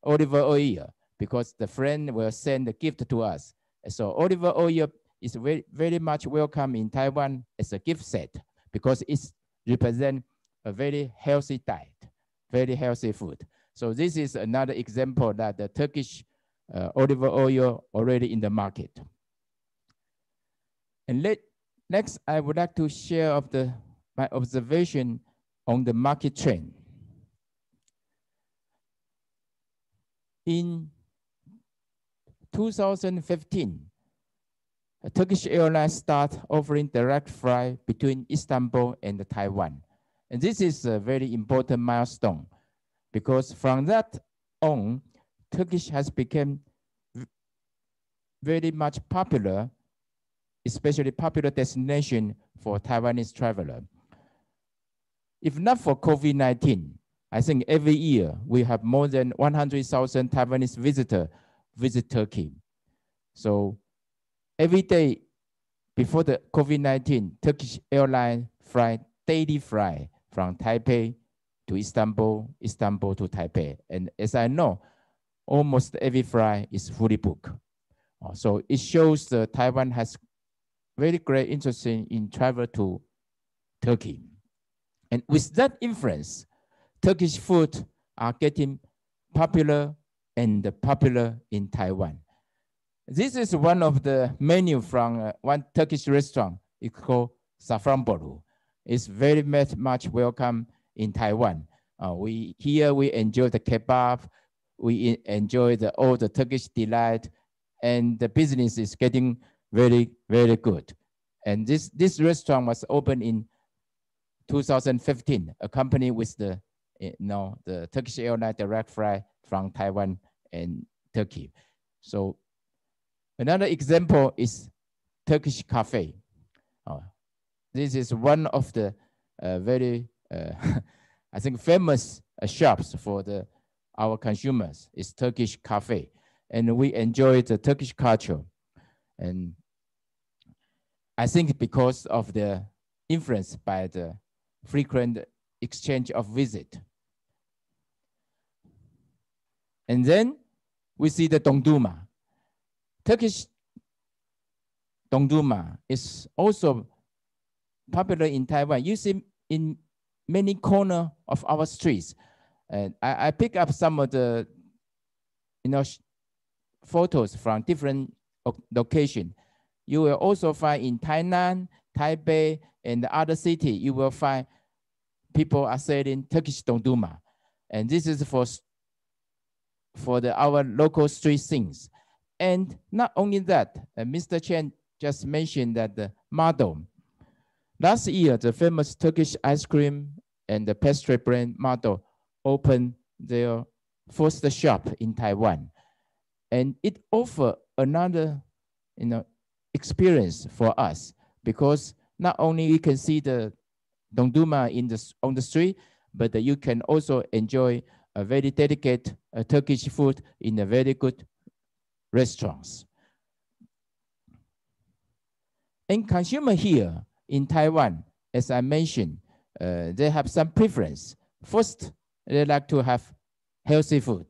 olive oil because the friend will send a gift to us. So olive oil is very, very much welcome in Taiwan as a gift set because it represents a very healthy diet, very healthy food. So this is another example that the Turkish olive oil already in the market. And next, I would like to share my observation on the market trend. In 2015, a Turkish airline started offering direct flight between Istanbul and Taiwan. And this is a very important milestone because from that on, Turkish has become very much popular, especially popular destination for Taiwanese traveler. If not for COVID-19, I think every year we have more than 100,000 Taiwanese visitors visit Turkey. So every day before the COVID-19, Turkish airline daily flight from Taipei to Istanbul, Istanbul to Taipei. And as I know, almost every flight is fully booked. So it shows that Taiwan has very great interest in travel to Turkey. And with that influence, Turkish food are getting popular and popular in Taiwan. This is one of the menu from one Turkish restaurant. It's called Saffron Bolu. It's very much welcome in Taiwan. We enjoy the kebab. We enjoy all the Turkish delight, and the business is getting very, very good. And this restaurant was opened in 2015, accompanied with the Turkish airline direct flight from Taiwan and Turkey. So another example is Turkish cafe. This is one of the very, I think, famous shops for our consumers. Is Turkish cafe, and we enjoy the Turkish culture. And I think because of the influence by the frequent exchange of visit. And then we see the dondurma. Turkish dondurma is also popular in Taiwan. You see in many corners of our streets. And I pick up some of the photos from different locations. You will also find in Tainan, Taipei, and the other city, you will find people are selling Turkish dondurma. And this is for our local street scenes. And not only that, Mr. Chen just mentioned that the model. Last year, the famous Turkish ice cream and the pastry brand model opened their first shop in Taiwan. And it offered another experience for us, because not only you can see the dondurma on the street, but you can also enjoy a very dedicated Turkish food in a very good restaurants. And consumer here in Taiwan, as I mentioned, they have some preference. First, they like to have healthy food.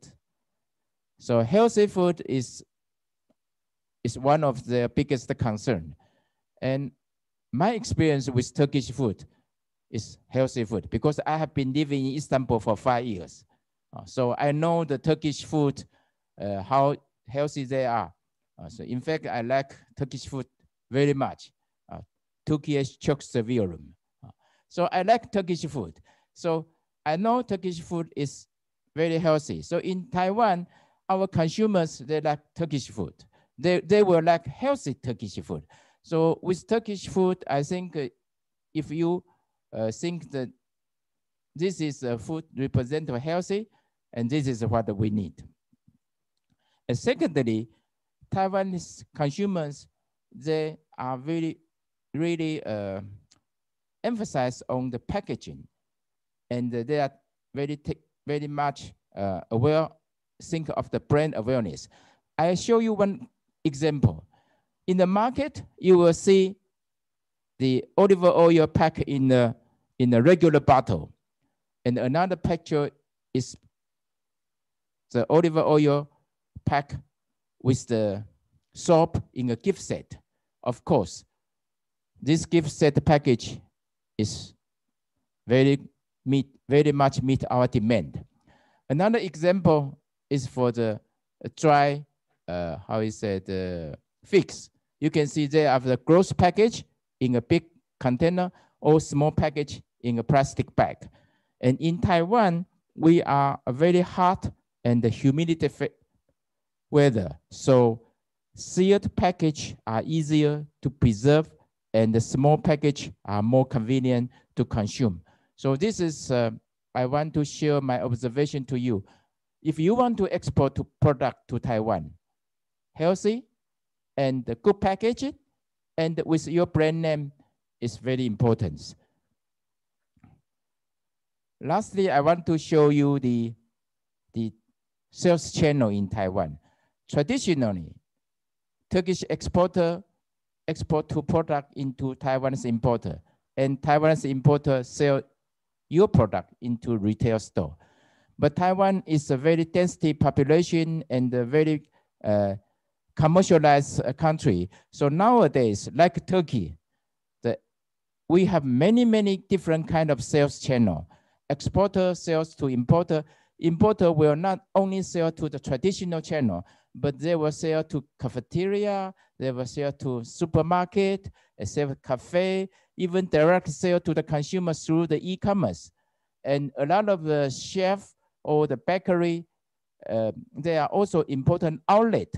So healthy food is one of their biggest concern. And my experience with Turkish food is healthy food, because I have been living in Istanbul for 5 years. So I know the Turkish food, how healthy they are. So in fact, I like Turkish food very much. Turkish çok seviyorum. So I like Turkish food. So I know Turkish food is very healthy. So in Taiwan, our consumers, they like Turkish food. They will like healthy Turkish food. So with Turkish food, I think if you think that this is a food representative healthy, and this is what we need. And secondly, Taiwanese consumers, they are really emphasize on the packaging, and they are very much aware, think of the brand awareness. I show you one example. In the market, you will see the olive oil pack in a regular bottle, and another picture is the olive oil pack with the soap in a gift set. Of course, this gift set package is very much meet our demand. Another example is for the dry, figs. You can see they have the gross package in a big container or small package in a plastic bag. And in Taiwan, we are a very hot and humidity weather. So sealed package are easier to preserve, and the small package are more convenient to consume. So this is, I want to share my observation to you. If you want to export product to Taiwan, healthy and good packaging, and with your brand name is very important. Lastly, I want to show you the sales channel in Taiwan. Traditionally, Turkish exporter export to product into Taiwanese importer, and Taiwanese importer sell your product into retail store. But Taiwan is a very density population and a very commercialized country. So nowadays, like Turkey, we have many different kind of sales channel. Exporter sales to importer. Importer will not only sell to the traditional channel, but they will sell to cafeteria, they will sell to supermarket, they sell cafe, even direct sale to the consumer through the e-commerce. And a lot of the chef or the bakery, they are also important outlet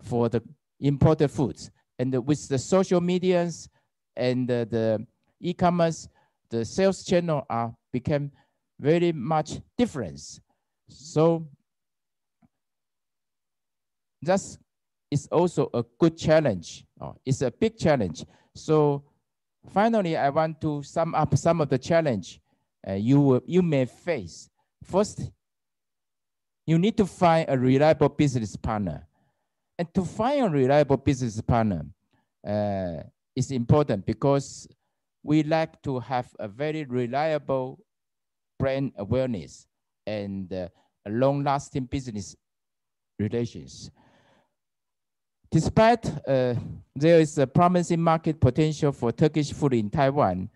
for the imported foods. And with the social medias and the e-commerce, the sales channel became very much different. So that is also a good challenge. It's a big challenge. So finally, I want to sum up some of the challenge you may face. First, you need to find a reliable business partner. And to find a reliable business partner is important because we like to have a very reliable brand awareness and a long-lasting business relations. Despite there is a promising market potential for Turkish food in Taiwan,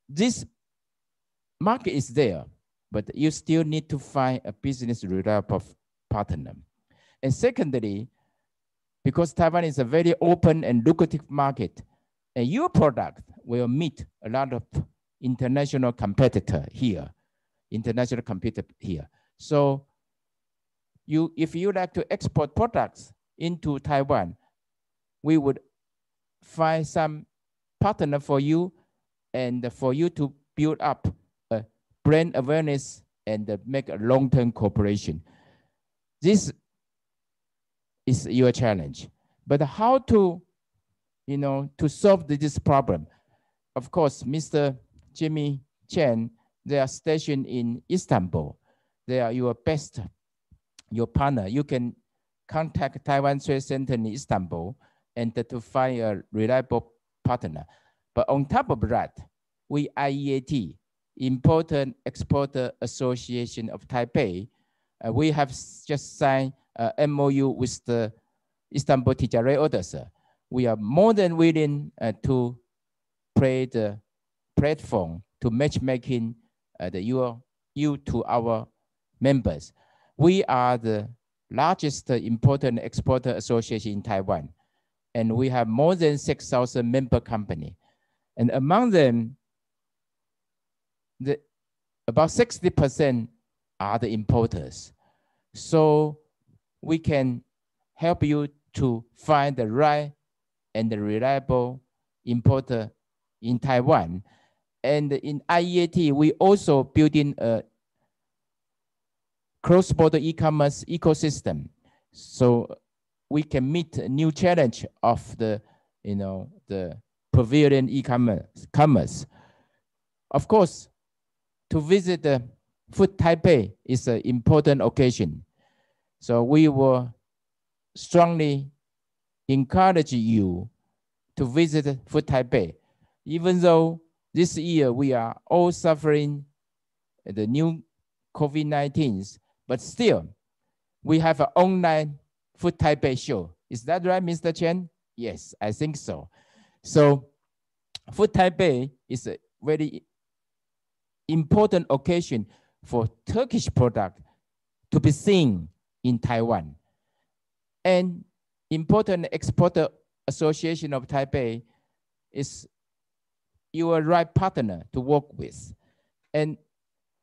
this market is there, but you still need to find a business reliable partner. And secondly, because Taiwan is a very open and lucrative market, and your product will meet a lot of international competitor here. So if you like to export products into Taiwan, we would find some partner for you and for you to build up a brand awareness and make a long-term cooperation. This is your challenge. But how to, to solve this problem? Of course, Mr. Jimmy Chen, they are stationed in Istanbul. They are your partner. You can contact Taiwan Trade Center in Istanbul and to find a reliable partner. But on top of that, we IEAT, Importer Exporter Association of Taipei, we have just signed a MOU with the Istanbul Ticaret Odası. We are more than willing to play the platform to matchmaking you to our members. We are the largest importer and exporter association in Taiwan, and we have more than 6,000 member companies. And among them, about 60% are the importers. So we can help you to find the right and the reliable importer in Taiwan. And in IEAT, we also building a cross-border e-commerce ecosystem, so we can meet a new challenge of the prevalent e-commerce. Of course, to visit the Food Taipei is an important occasion. So we will strongly encourage you to visit Food Taipei, even though this year we are all suffering the new COVID-19, but still we have an online Food Taipei show. Is that right, Mr. Chen? Yes, I think so. So Food Taipei is a very important occasion for Turkish product to be seen in Taiwan. And Importer Exporter Association of Taipei is your right partner to work with. And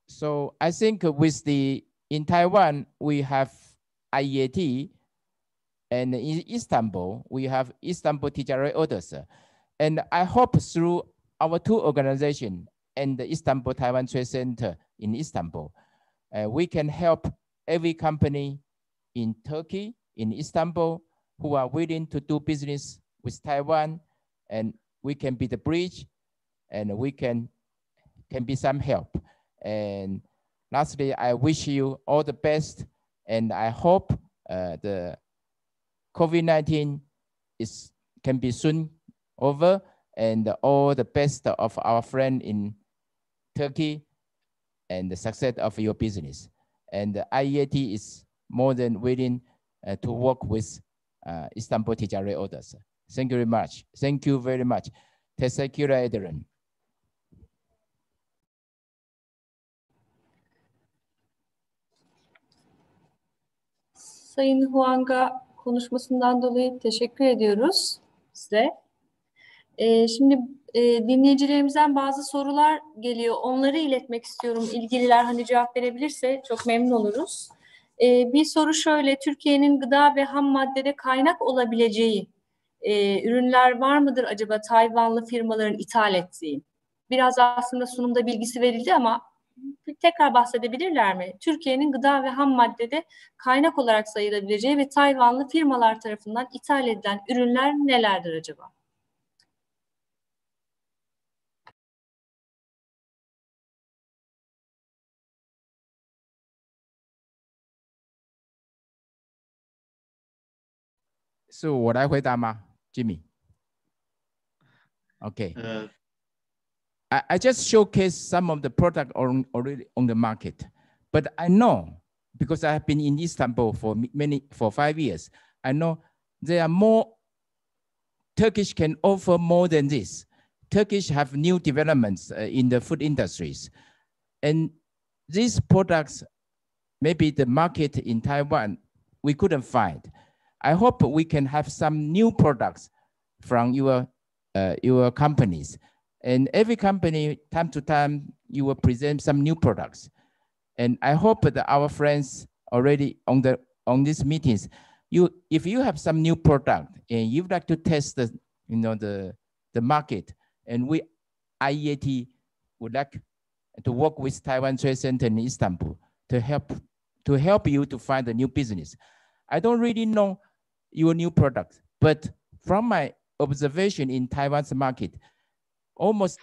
so I think in Taiwan, we have IEAT, and in Istanbul, we have Istanbul Ticaret Odası. And I hope through our two organizations and the Istanbul Taiwan Trade Center in Istanbul, we can help every company in Turkey, in Istanbul, who are willing to do business with Taiwan, and we can be the bridge, and we can be some help. And lastly, I wish you all the best, and I hope the COVID-19 can be soon over, and all the best of our friend in Turkey. and the success of your business. And the IEAT is more than willing to work with İstanbul Ticaret Odası. Thank you very much. Thank you very much. Teşekkür ederim. Sayın Huang'a konuşmasından dolayı teşekkür ediyoruz size. Şimdi dinleyicilerimizden bazı sorular geliyor. Onları iletmek istiyorum. İlgililer hani cevap verebilirse çok memnun oluruz. Bir soru şöyle: Türkiye'nin gıda ve ham maddede kaynak olabileceği ürünler var mıdır acaba Tayvanlı firmaların ithal ettiği? Biraz aslında sunumda bilgisi verildi ama tekrar bahsedebilirler mi? Türkiye'nin gıda ve ham maddede kaynak olarak sayılabileceği ve Tayvanlı firmalar tarafından ithal edilen ürünler nelerdir acaba? So 我来回答吗 ，Jimmy？ Okay. I just showcase some of the product already on the market, but I know because I have been in Istanbul for 5 years. I know there are more. Turkish can offer more than this. Turkish have new developments in the food industries, and these products, maybe the market in Taiwan we couldn't find. I hope we can have some new products from your companies. And every company, time to time, you will present some new products. And I hope that our friends already on these meetings, if you have some new product and you'd like to test the market, and we IEAT would like to work with Taiwan Trade Center in Istanbul to help you to find a new business. I don't really know your new product, but from my observation in Taiwan's market, almost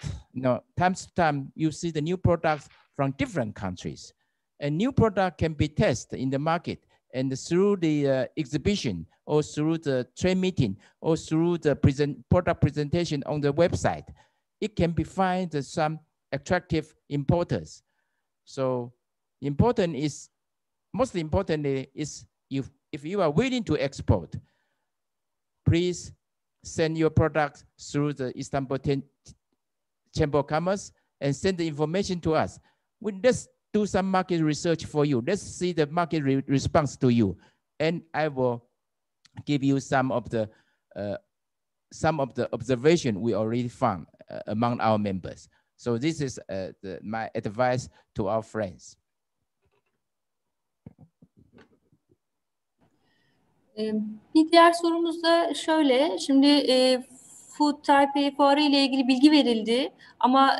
time to time you see the new products from different countries, and new product can be tested in the market, and through the exhibition or through the trade meeting or through the product presentation on the website, it can be find some attractive importers. So most importantly is if you are willing to export, please send your products through the Istanbul Chamber of Commerce and send the information to us. Let's do some market research for you. Let's see the market response to you, and I will give you some of the observation we already found among our members. So this is my advice to our friends. Bir diğer sorumuz da şöyle. Şimdi Food Taipei fuarı ile ilgili bilgi verildi ama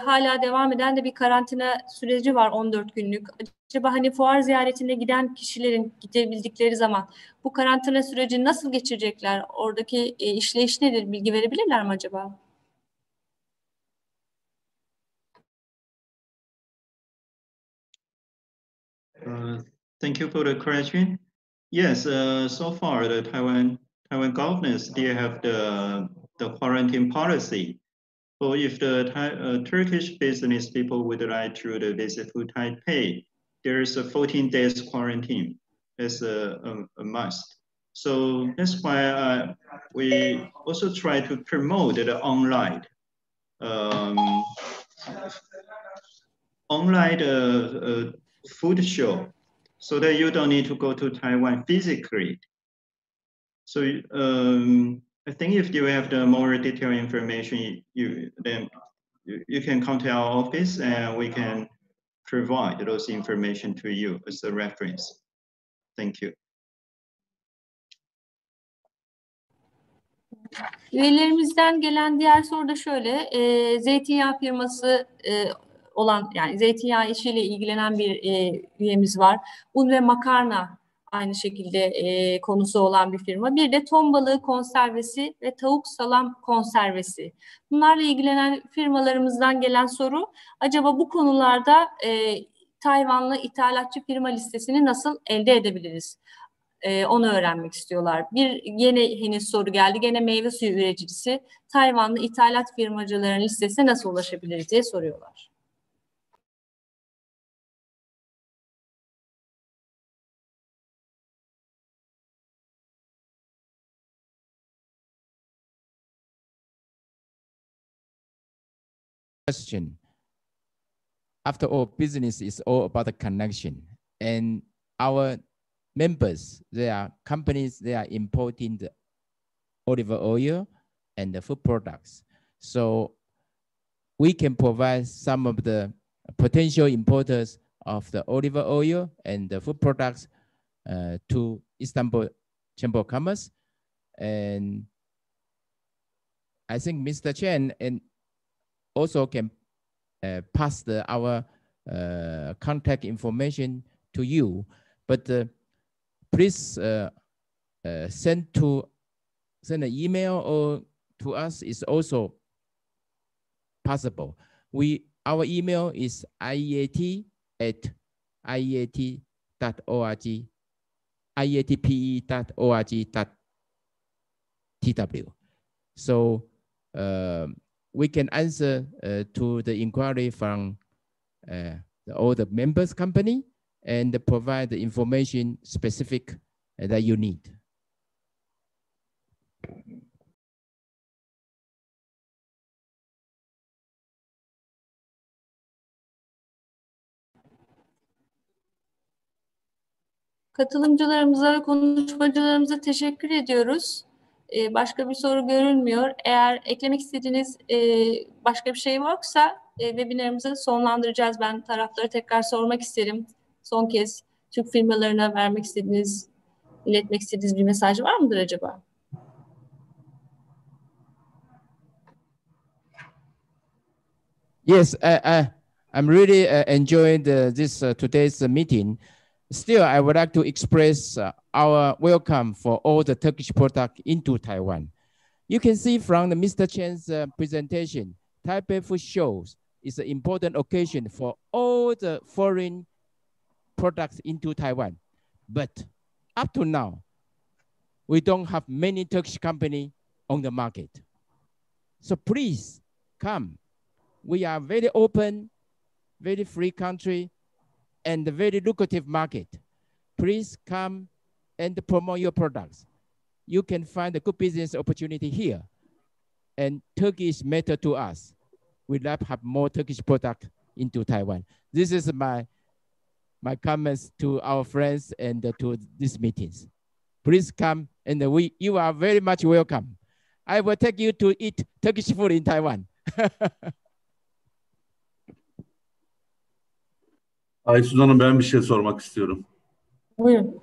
hala devam eden de bir karantina süreci var 14 günlük. Acaba hani fuar ziyaretine giden kişilerin gidebildikleri zaman bu karantina süreci nasıl geçirecekler? Oradaki işleyiş nedir? Bilgi verebilirler mi acaba? Thank you for the question. Yes, so far the Taiwan government still have the quarantine policy. So if the Turkish business people would like to visit Food Taipei, there is a 14 days quarantine as a must. So that's why we also try to promote the online food show, so that you don't need to go to Taiwan physically. So I think if you have the more detailed information, then you can contact our office and we can provide those information to you as a reference. Thank you. Üyelerimizden gelen diğer soru da şöyle: zeytinyağı firması olan, yani zeytinyağı işiyle ilgilenen bir üyemiz var. Un ve makarna aynı şekilde konusu olan bir firma. Bir de ton balığı konservesi ve tavuk salam konservesi. Bunlarla ilgilenen firmalarımızdan gelen soru: acaba bu konularda Tayvanlı ithalatçı firma listesini nasıl elde edebiliriz? Onu öğrenmek istiyorlar. Yine henüz soru geldi. Gene meyve suyu üreticisi Tayvanlı ithalat firmacıların listesine nasıl ulaşabiliriz diye soruyorlar. question. After all, business is all about the connection. And our members, they are companies, they are importing the olive oil and the food products. So we can provide some of the potential importers of the olive oil and the food products to Istanbul Chamber of Commerce. And I think Mr. Chen and also can pass our contact information to you, but please send an email or to us is also possible. Our email is iat@iat.org, iatpe.org.tw. So we can answer to the inquiry from all the members company and provide the information specific that you need. Katılımcılarımıza ve konuşmacılarımıza teşekkür ediyoruz. Başka bir soru görülmüyor. Eğer eklemek istediğiniz başka bir şey yoksa webinarımızı sonlandıracağız. Ben tarafları tekrar sormak isterim. Son kez Türk firmalarına vermek istediğiniz, iletmek istediğiniz bir mesaj var mıdır acaba? Yes, I'm really enjoying this today's meeting. Still, I would like to express our welcome for all the Turkish products into Taiwan. You can see from the Mr. Chen's presentation, Taipei Food Shows is an important occasion for all the foreign products into Taiwan. But up to now, we don't have many Turkish companies on the market. So please come. We are very open, very free country, and a very lucrative market. Please come and promote your products. You can find a good business opportunity here. And Turkey is matter to us. We'd like to have more Turkish product into Taiwan. This is my comments to our friends and to these meetings. Please come, and you are very much welcome. I will take you to eat Turkish food in Taiwan. Aysun Hanım, ben bir şey sormak istiyorum. Buyurun.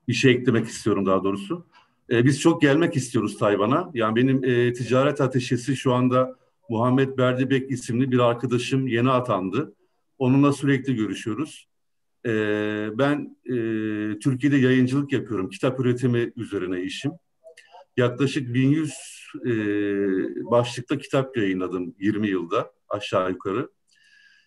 Bir şey eklemek istiyorum daha doğrusu. Biz çok gelmek istiyoruz Tayvan'a. Yani benim ticaret ateşesi şu anda Muhammed Berdibek isimli bir arkadaşım yeni atandı. Onunla sürekli görüşüyoruz. Ben Türkiye'de yayıncılık yapıyorum. Kitap üretimi üzerine işim. Yaklaşık 1100 başlıkta kitap yayınladım 20 yılda aşağı yukarı.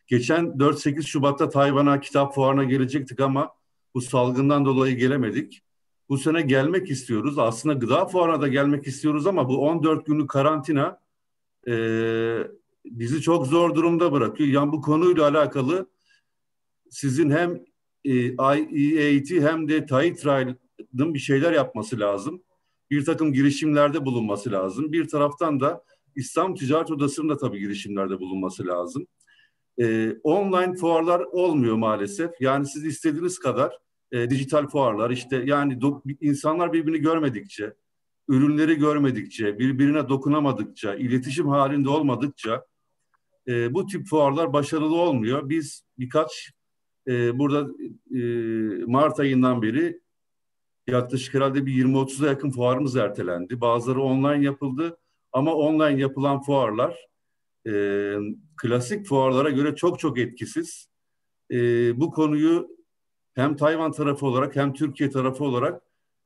Geçen 4-8 Şubat'ta Tayvan'a kitap fuarına gelecektik ama bu salgından dolayı gelemedik. Bu sene gelmek istiyoruz. Aslında gıda fuarına da gelmek istiyoruz ama bu 14 günlük karantina bizi çok zor durumda bırakıyor. Yani bu konuyla alakalı sizin hem IEAT hem de TAİTRA'nın bir şeyler yapması lazım. Bir takım girişimlerde bulunması lazım. Bir taraftan da İstanbul Ticaret Odası'nın da tabii girişimlerde bulunması lazım. Online fuarlar olmuyor maalesef. Yani siz istediğiniz kadar dijital fuarlar işte yani insanlar birbirini görmedikçe, ürünleri görmedikçe, birbirine dokunamadıkça, iletişim halinde olmadıkça bu tip fuarlar başarılı olmuyor. Biz birkaç burada Mart ayından beri yaklaşık herhalde bir 20-30'a yakın fuarımız ertelendi. Bazıları online yapıldı ama online yapılan fuarlar klasik fuarlara göre çok çok etkisiz. Bu konuyu hem Tayvan tarafı olarak hem Türkiye tarafı olarak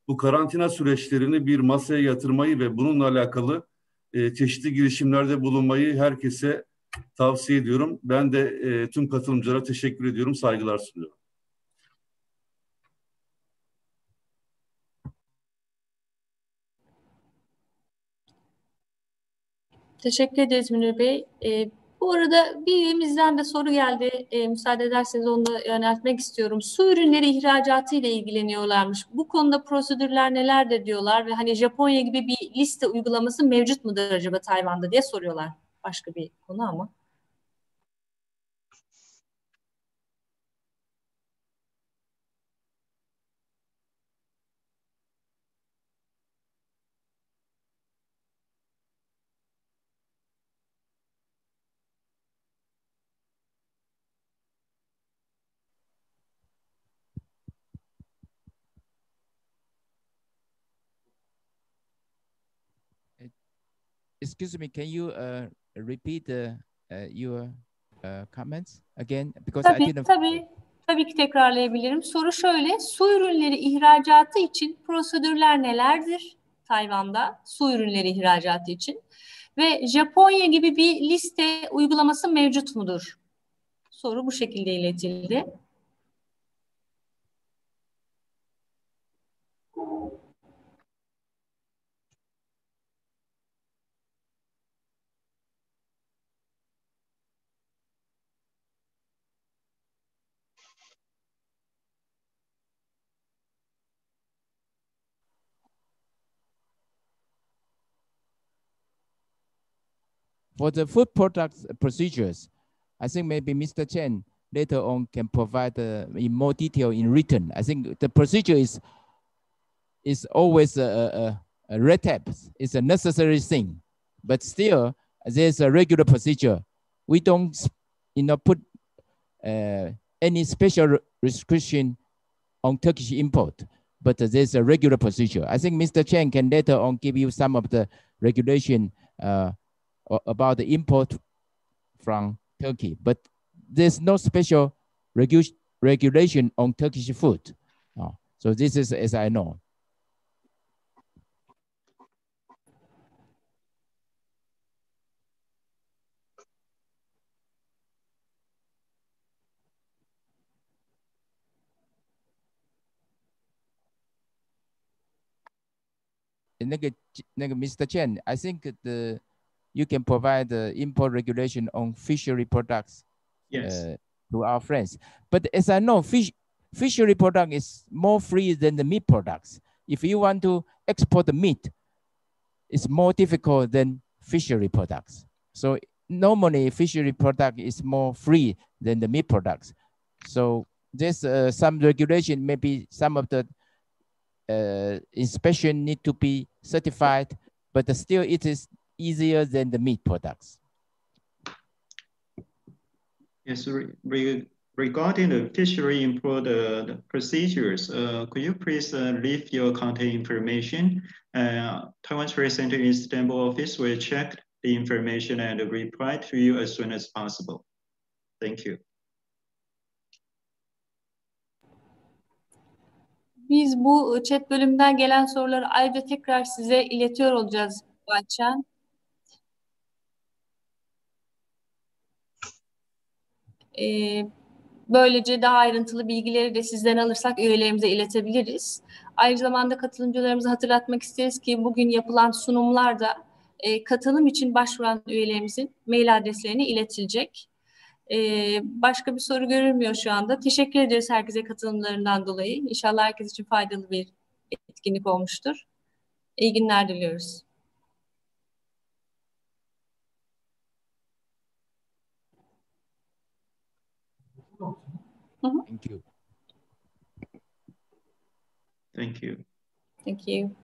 bu karantina süreçlerini bir masaya yatırmayı ve bununla alakalı çeşitli girişimlerde bulunmayı herkese tavsiye ediyorum. Ben de tüm katılımcılara teşekkür ediyorum, saygılar sunuyorum. Teşekkür ederiz Münir Bey. Bu arada bir üyemizden de soru geldi. Müsaade ederseniz onu da yöneltmek istiyorum. Su ürünleri ihracatı ile ilgileniyorlarmış. Bu konuda prosedürler nelerdir diyorlar ve hani Japonya gibi bir liste uygulaması mevcut mudur acaba Tayvan'da diye soruyorlar. başka bir konu ama. Excuse me, can you repeat your comments again? Because I didn't. Tabii ki tekrarlayabilirim. Soru şöyle, su ürünleri ihracatı için prosedürler nelerdir Tayvan'da? Su ürünleri ihracatı için. Ve Japonya gibi bir liste uygulaması mevcut mudur? Soru bu şekilde iletildi. For the food products procedures, I think maybe Mr. Chen later on can provide in more detail in written. I think the procedure is always a red tape. It's a necessary thing, but still there's a regular procedure. We don't, put any special restriction on Turkish import, but there's a regular procedure. I think Mr. Chen can later on give you some of the regulation about the import from Turkey, but there's no special regulation on Turkish food. So this is as I know. Mr. Chen, I think you can provide the import regulation on fishery products. Yes. To our friends. But as I know, fishery product is more free than the meat products. If you want to export the meat, it's more difficult than fishery products. So normally fishery product is more free than the meat products. So there's some regulation, maybe some of the inspection need to be certified, but still it is easier than the meat products. Yes, regarding the fishery import procedures, could you please leave your contact information? Taiwan Trade Center in Istanbul office will check the information and reply to you as soon as possible. Thank you. Biz bu chat bölümünden gelen soruları ayrıca tekrar size iletiyor olacağız Bayçan. Böylece daha ayrıntılı bilgileri de sizden alırsak üyelerimize iletebiliriz. Aynı zamanda katılımcılarımıza hatırlatmak isteriz ki bugün yapılan sunumlarda katılım için başvuran üyelerimizin mail adreslerine iletilecek. Başka bir soru görülmüyor şu anda. Teşekkür ederiz herkese katılımlarından dolayı. İnşallah herkes için faydalı bir etkinlik olmuştur. İyi günler diliyoruz. Thank you. Thank you. Thank you.